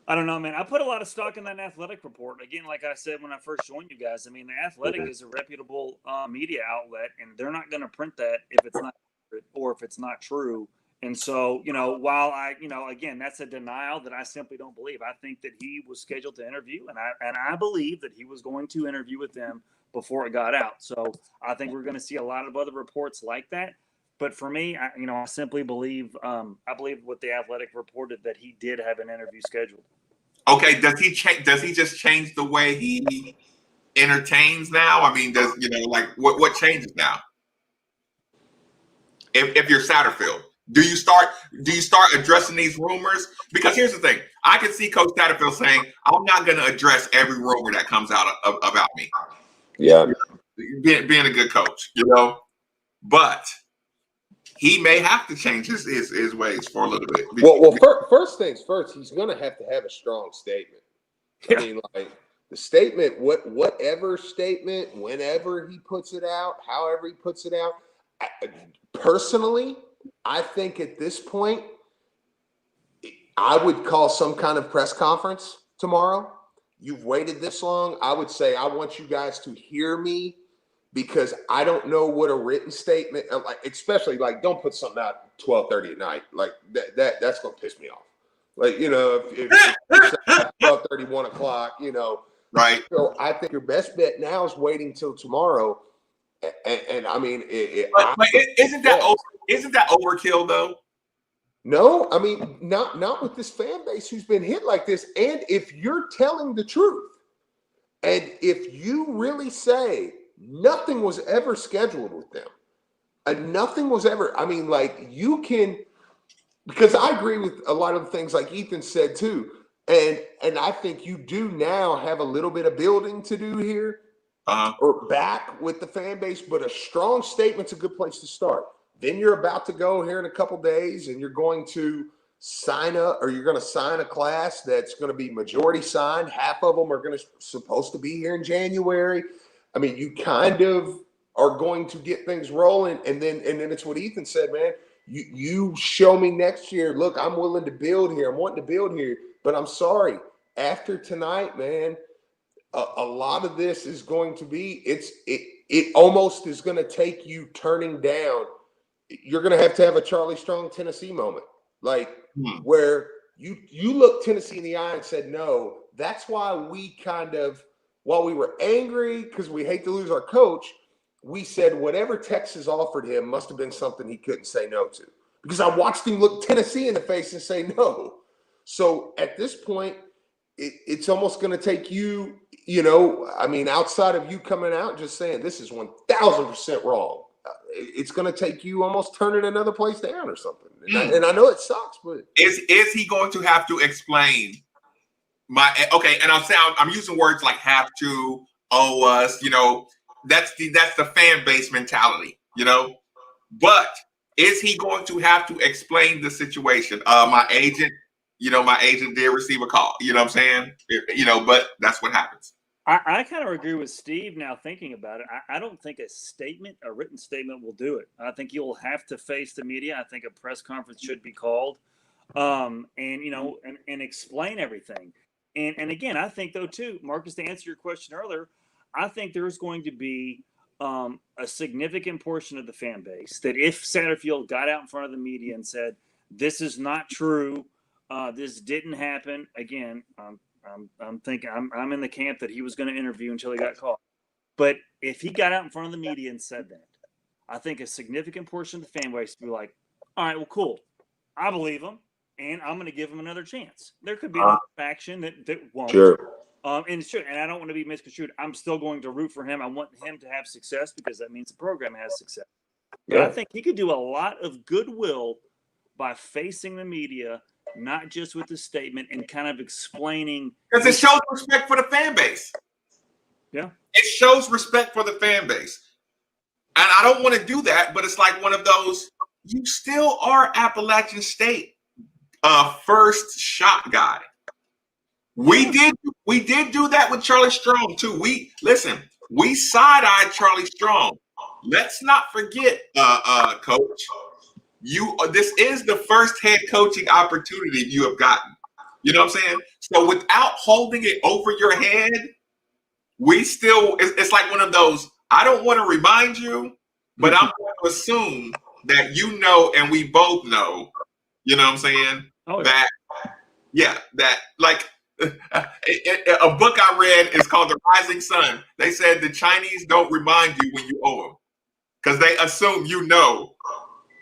I don't know, man. I put a lot of stock in that Athletic report. Again, like I said when I first joined you guys, I mean, the Athletic is a reputable media outlet, and they're not going to print that if it's not or if it's not true. And so, you know, while again, that's a denial that I simply don't believe. I think that he was scheduled to interview, and I believe that he was going to interview with them before it got out. So I think we're going to see a lot of other reports like that. But for me, I simply believe I believe what the Athletic reported that he did have an interview scheduled. Okay, does he just change the way he entertains now? I mean, what changes now? If you're Satterfield, do you start addressing these rumors? Because here's the thing, I can see Coach Satterfield saying, "I'm not going to address every rumor that comes out about me." Yeah, being a good coach, you know, but he may have to change his ways for a little bit. Well, first things first, he's going to have a strong statement. I mean, like the statement, whatever statement, whenever he puts it out, however he puts it out. Personally, I think at this point, I would call some kind of press conference tomorrow. You've waited this long. I would say I want you guys to hear me. Because I don't know what a written statement, like especially like don't put something out 12:30 at night, like that's gonna piss me off. Like if 12:30, 1 o'clock, right. So I think your best bet now is waiting till tomorrow. And I mean, isn't that overkill though? No, I mean not with this fan base who's been hit like this. And if you're telling the truth, And if you really say nothing was ever scheduled with them, and nothing was ever, I mean, like you can, because I agree with a lot of the things like Ethan said too. And I think you do now have a little bit of building to do here or back with the fan base, but a strong statement's a good place to start. Then you're about to go here in a couple days and you're going to sign up, or you're going to sign a class that's going to be majority signed. Half of them are going to supposed to be here in January. I mean, you kind of are going to get things rolling, and then it's what Ethan said, man. You show me next year. Look, I'm willing to build here. I'm wanting to build here, but I'm sorry. After tonight, man, a lot of this is going to be. It almost is going to take you turning down. You're going to have a Charlie Strong Tennessee moment, like where you look Tennessee in the eye and said no. That's why we kind of, while we were angry because we hate to lose our coach, we said whatever Texas offered him must have been something he couldn't say no to, because I watched him look Tennessee in the face and say no. So at this point, it's almost going to take you, I mean, outside of you coming out and just saying this is 1,000% wrong, it's going to take you almost turning another place down or something. And I know it sucks, but is he going to have to explain and I'm using words like have to, owe us, that's the fan base mentality, but is he going to have to explain the situation? My agent did receive a call, you know what I'm saying? But that's what happens. I kind of agree with Steve now thinking about it. I don't think a written statement will do it. I think you'll have to face the media. I think a press conference should be called and explain everything. And again, I think though too, Marcus, to answer your question earlier, I think there's going to be a significant portion of the fan base that if Satterfield got out in front of the media and said, this is not true, this didn't happen, again, I'm thinking I'm in the camp that he was going to interview until he got caught. But if he got out in front of the media and said that, I think a significant portion of the fan base would be like, all right, well, cool. I believe him, and I'm going to give him another chance. There could be another faction that won't. Sure. And I don't want to be misconstrued. I'm still going to root for him. I want him to have success because that means the program has success. But I think he could do a lot of goodwill by facing the media, not just with the statement, and kind of explaining. Because it shows respect for the fan base. Yeah. It shows respect for the fan base. And I don't want to do that, but it's like one of those, you still are Appalachian State first shot guy. We did do that with Charlie Strong too. We side-eyed Charlie Strong. Let's not forget, Coach, this is the first head coaching opportunity you have gotten. You know what I'm saying? So without holding it over your head, it's like one of those, I don't want to remind you, but I'm going to assume that you know and we both know, you know what I'm saying? Oh, yeah. That like a book I read is called The Rising Sun. They said the Chinese don't remind you when you owe them because they assume you know.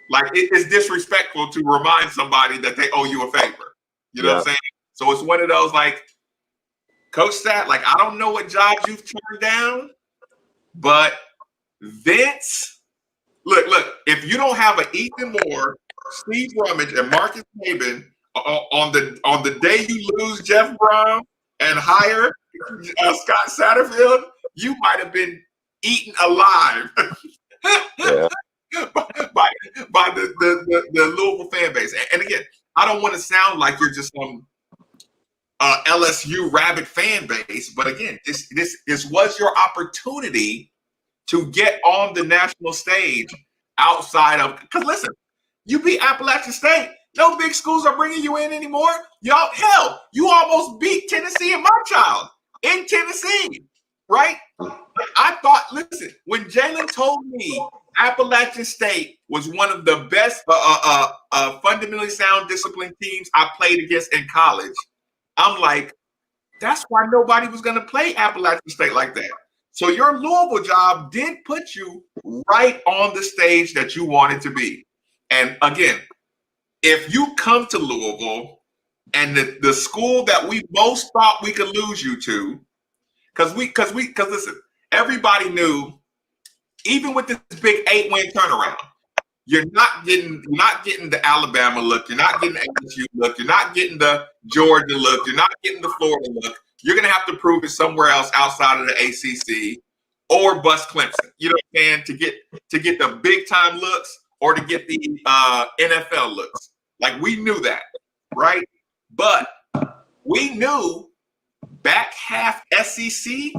Like it's disrespectful to remind somebody that they owe you a favor. You know what I'm saying? So it's one of those like, Coach Stat, like I don't know what jobs you've turned down, but Vince, look, if you don't have an Ethan Moore, Steve Rummage, and Marcus Saban on the day you lose Jeff Brown and hire Scott Satterfield, you might have been eaten alive by the Louisville fan base. And again, I don't want to sound like you're just some LSU rabid fan base, but again, this was your opportunity to get on the national stage outside of, because listen, you beat Appalachian State. No big schools are bringing you in anymore. Y'all, hell, you almost beat Tennessee and my child in Tennessee, right? I thought, listen, when Jalen told me Appalachian State was one of the best fundamentally sound disciplined teams I played against in college, I'm like, that's why nobody was going to play Appalachian State like that. So your Louisville job did put you right on the stage that you wanted to be. And again, if you come to Louisville and the school that we most thought we could lose you to, Because listen, everybody knew, even with this big 8-win turnaround, you're not getting the Alabama look, you're not getting the LSU look, you're not getting the Georgia look, you're not getting the Florida look. You're gonna have to prove it somewhere else outside of the ACC or bust Clemson. You know what I'm saying? To get the big time looks or to get the NFL looks. Like, we knew that, right? But we knew back half SEC,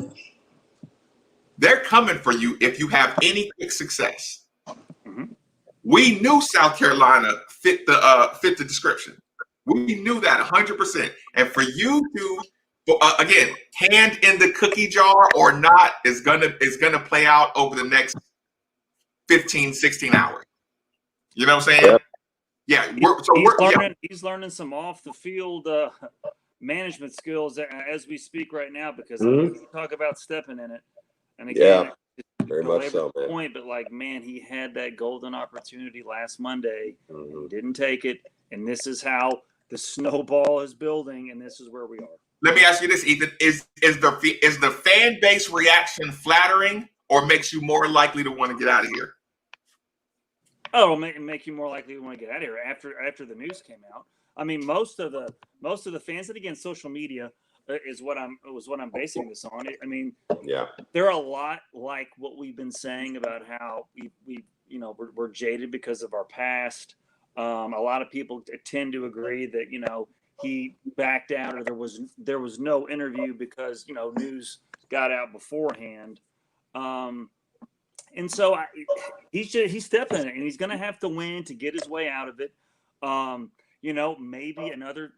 they're coming for you if you have any quick success. Mm-hmm. We knew South Carolina fit the description. We knew that 100%. And for you to again, hand in the cookie jar or not is gonna play out over the next 15, 16 hours. You know what I'm saying? Yeah. He's learning some off the field management skills as we speak right now, because I mean, you talk about stepping in it. And again, very much so, man. Point, but like, man, he had that golden opportunity last Monday, and he didn't take it. And this is how the snowball is building, and this is where we are. Let me ask you this, Ethan: is the fan base reaction flattering, or makes you more likely to want to get out of here? Oh, it'll make you more likely to want to get out of here after the news came out. I mean, most of the fans, and again, social media is what I'm basing this on. I mean, they're a lot like what we've been saying about how we're jaded because of our past. A lot of people tend to agree that he backed out, or there was no interview because news got out beforehand, and so he's stepping in it, and he's going to have to win to get his way out of it. Maybe another.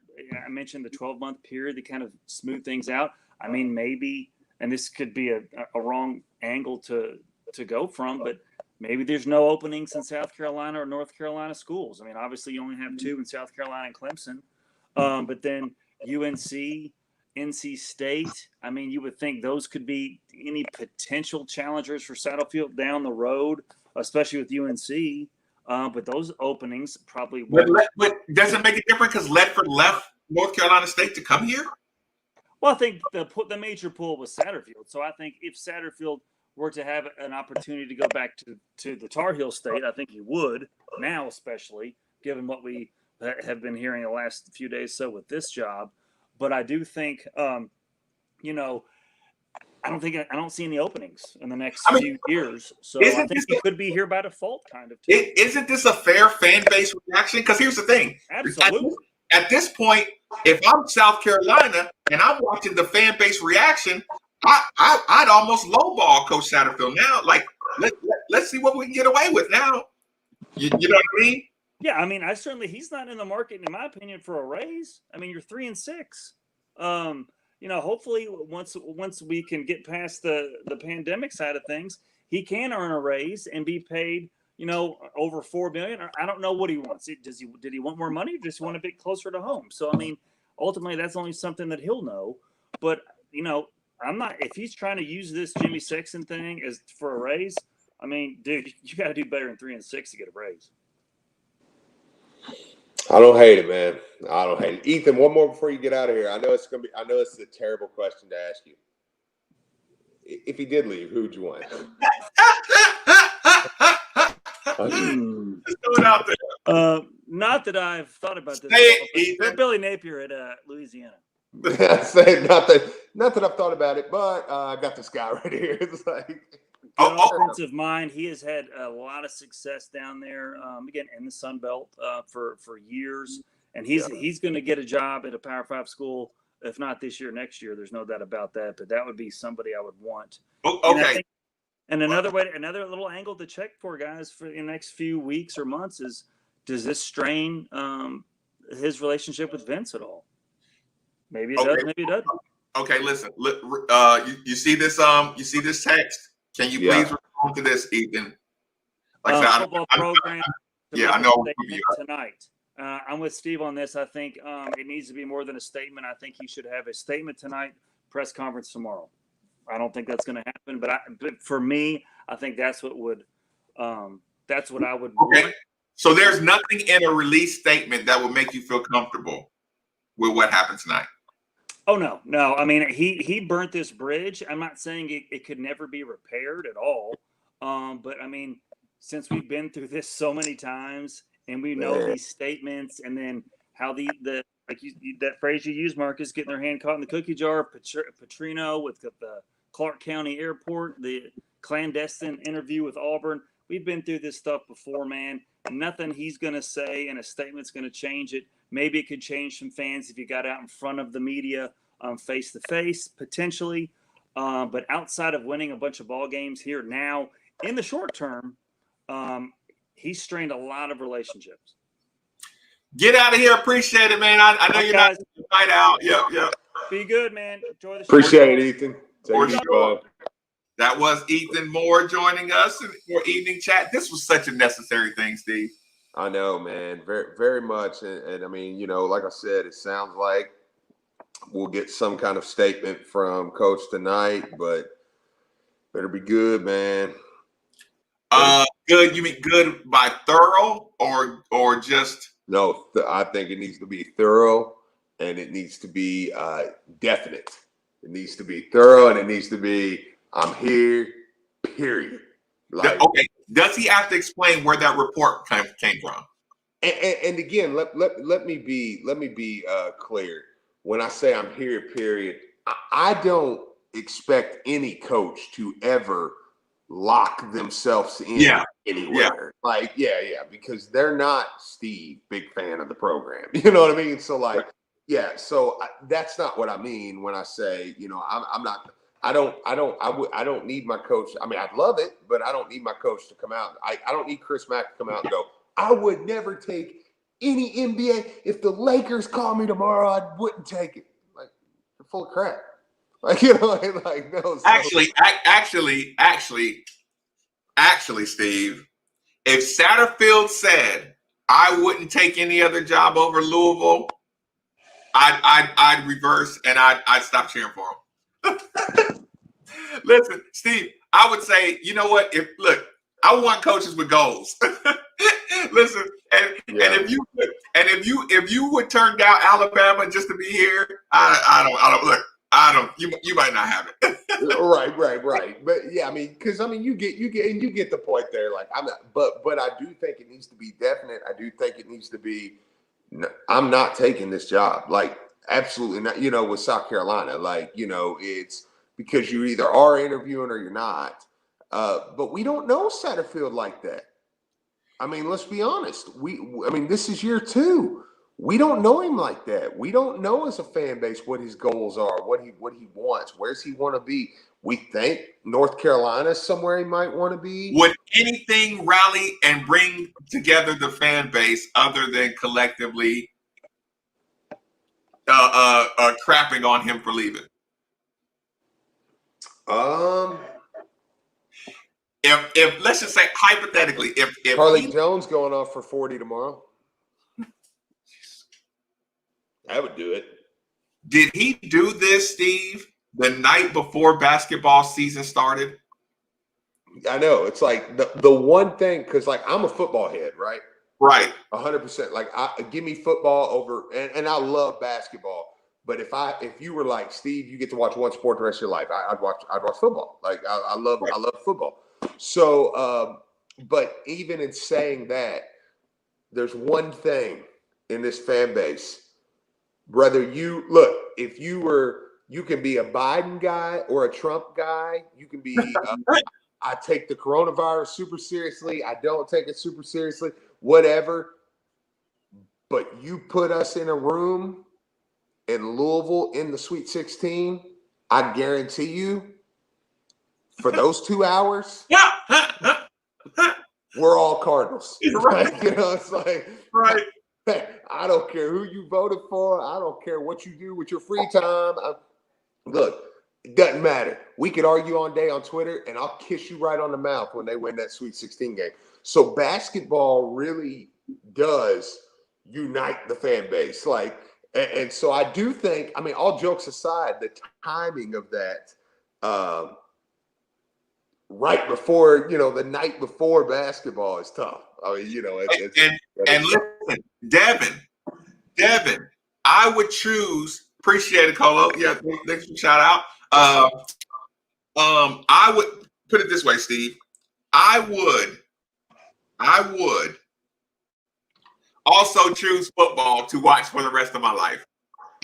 I mentioned the 12-month period to kind of smooth things out. I mean, maybe, and this could be a wrong angle to go from, but maybe there's no openings in South Carolina or North Carolina schools. I mean, obviously you only have 2 in South Carolina and Clemson, but then UNC, NC State. I mean, you would think those could be any potential challengers for Satterfield down the road, especially with UNC. But those openings probably won't. But does it make a difference because Ledford left North Carolina State to come here? Well, I think the major pull was Satterfield. So I think if Satterfield were to have an opportunity to go back to the Tar Heel State, I think he would now, especially given what we have been hearing the last few days with this job. But I do think, I don't see any openings in the next few years. So I think he could be here by default, kind of. Too. Isn't this a fair fan base reaction? Because here's the thing. Absolutely. At this point, if I'm South Carolina and I'm watching the fan base reaction, I'd almost lowball Coach Satterfield now. Like, let's see what we can get away with now. You know what I mean? Yeah, I mean, he's not in the market, in my opinion, for a raise. I mean, you're 3-6. Hopefully once we can get past the pandemic side of things, he can earn a raise and be paid, over $4 million. I don't know what he wants. Did he want more money, or does he want a bit closer to home? So I mean, ultimately that's only something that he'll know. But I'm not. If he's trying to use this Jimmy Sexton thing as for a raise, I mean, dude, you got to do better than 3-6 to get a raise. I don't hate it, man. I don't hate it. Ethan, one more before you get out of here. I know it's a terrible question to ask you. If he did leave, who'd you want? Just throw it out there. Not that I've thought about this. Ethan. Billy Napier at Louisiana. Not that I've thought about it, but I got this guy right here. It's like offensive mind. He has had a lot of success down there, again in the Sun Belt for years, and he's going to get a job at a Power 5 school, if not this year, next year. There's no doubt about that. But that would be somebody I would want. Okay. And another little angle to check for guys for the next few weeks or months is, does this strain his relationship with Vince at all? Maybe it does. Maybe it doesn't. Okay, listen. You see this? You see this text? Can you please respond to this, Ethan? Like I said, football program. I know. Tonight, I'm with Steve on this. I think it needs to be more than a statement. I think he should have a statement tonight, press conference tomorrow. I don't think that's going to happen, but for me, I think that's what I would want. So there's nothing in a release statement that would make you feel comfortable with what happened tonight. Oh no. I mean, he burnt this bridge. I'm not saying it could never be repaired at all. But I mean, since we've been through this so many times, and we know Man. these statements, and then how the like that phrase you use, Marcus, getting their hand caught in the cookie jar, Petrino with the Clark County Airport, the clandestine interview with Auburn. We've been through this stuff before, man. Nothing he's going to say in a statement's going to change it. Maybe it could change some fans if you got out in front of the media face to face, potentially. But outside of winning a bunch of ball games here now, in the short term, he's strained a lot of relationships. Get out of here. Appreciate it, man. I know you're guys. Not right out. Yep. Be good, man. Enjoy the show. Appreciate it, Ethan. That was Ethan Moore joining us for evening chat. This was such a necessary thing, Steve. I know, man. Very, very much. And I mean, like I said, it sounds like we'll get some kind of statement from Coach tonight, but better be good, man. Good. You mean good by thorough or just? No, I think it needs to be thorough, and it needs to be definite. It needs to be thorough, and it needs to be I'm here, period. Like, okay. Does he have to explain where that report came from? And again, let me be clear. When I say I'm here, period, I don't expect any coach to ever lock themselves in anywhere. Yeah. Because they're not Steve, big fan of the program. You know what I mean? So that's not what I mean when I say, I'm not. I don't need my coach. I mean, I'd love it, but I don't need my coach to come out. I don't need Chris Mack to come out and go, I would never take any NBA. If the Lakers call me tomorrow, I wouldn't take it. Like, you're full of crap. Like, no. So. Actually, Steve, if Satterfield said I wouldn't take any other job over Louisville, I'd reverse and I'd stop cheering for him. Listen, Steve, I would say, you know what? I want coaches with goals. Listen, and if you would turn down Alabama just to be here, you might not have it. Right. But yeah, I mean, because you get the point there. Like I'm not, but I do think it needs to be definite. I do think it needs to be. I'm not taking this job. Like absolutely not. With South Carolina, it's because you either are interviewing or you're not. But we don't know Satterfield like that. I mean, let's be honest. This is year 2. We don't know him like that. We don't know as a fan base what his goals are, what he wants, where's he want to be. We think North Carolina is somewhere he might want to be. Would anything rally and bring together the fan base other than collectively crapping on him for leaving? If let's just say hypothetically, if Harley Jones going off for 40 tomorrow, I would do it. Did he do this, Steve, the night before basketball season started? I know. It's like the one thing, because I'm a football head, right? Right. 100%. Like give me football over, and I love basketball. But if you were like Steve, you get to watch one sport the rest of your life, I'd watch football. Like I love football. So, but even in saying that, there's one thing in this fan base. Brother, if you can be a Biden guy or a Trump guy. You can be, I take the coronavirus super seriously. I don't take it super seriously, whatever. But you put us in a room in Louisville in the Sweet 16, I guarantee you, for those 2 hours, we're all Cardinals. Right. It's like, right. I don't care who you voted for. I don't care what you do with your free time. Look, it doesn't matter. We could argue all day on Twitter, and I'll kiss you right on the mouth when they win that Sweet 16 game. So basketball really does unite the fan base. And so I do think, all jokes aside, the timing of that right before, the night before basketball is tough. Listen, Devin, I would choose Appreciate it, Colo. Yeah, thanks for the shout out. I would put it this way, Steve. I would also choose football to watch for the rest of my life.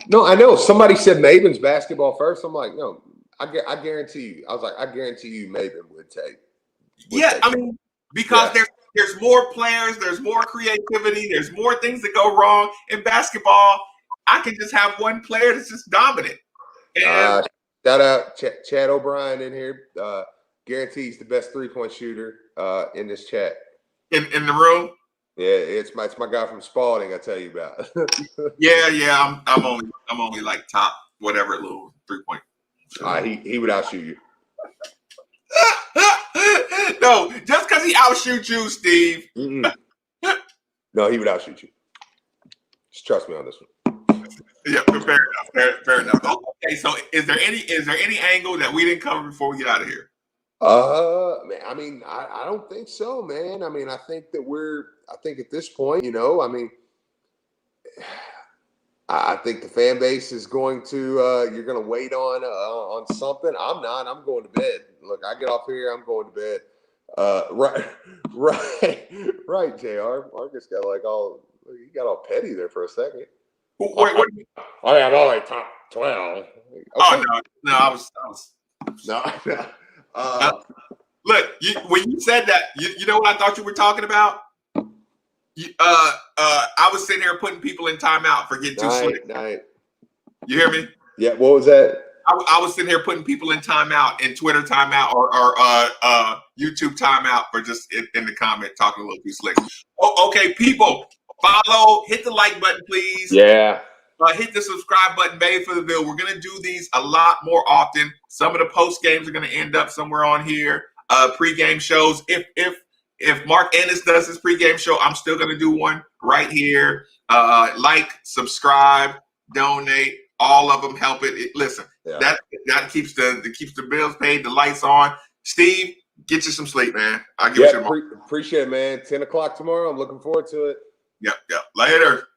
No, I know. Somebody said Maven's basketball first. I'm like, no, I guarantee you. I was like, I guarantee you Maven would take. I mean, because there's more players, there's more creativity, there's more things that go wrong in basketball. I can just have one player that's just dominant. And shout out Chad O'Brien in here. Guarantees the best 3-point shooter in this chat. In the room? Yeah, it's my guy from Spalding. I tell you about. yeah. I'm only like top whatever little 3-point. He would outshoot you. No, just because he outshoots you, Steve. No, he would outshoot you. Just trust me on this one. Yeah, fair enough. Okay, so is there any angle that we didn't cover before we get out of here? Man, I mean, I don't think so, man. I mean, I think at this point, I mean, I think the fan base is going to, you're going to wait on something. I'm not. I'm going to bed. Look, I get off here. I'm going to bed. Right, JR. Marcus got he got all petty there for a second. Wait, what? I am only top 12. Okay. Oh no, I was. No. Look, when you said that, you know what I thought you were talking about? I was sitting here putting people in timeout for getting too slick. You hear me? Yeah. What was that? I was sitting here putting people in timeout, in Twitter timeout, or YouTube timeout for just in the comment talking a little too slick. Oh, okay, people, follow, hit the like button, please. Yeah. Hit the subscribe button, babe, for the bill. We're gonna do these a lot more often. Some of the post games are gonna end up somewhere on here. Pre-game shows. If Mark Ennis does his pre-game show, I'm still gonna do one right here. Like, subscribe, donate. All of them help it. Listen, that keeps the bills paid, the lights on. Steve, get you some sleep, man. I'll give you some more. Appreciate it, man. 10 o'clock tomorrow. I'm looking forward to it. Yep. Later.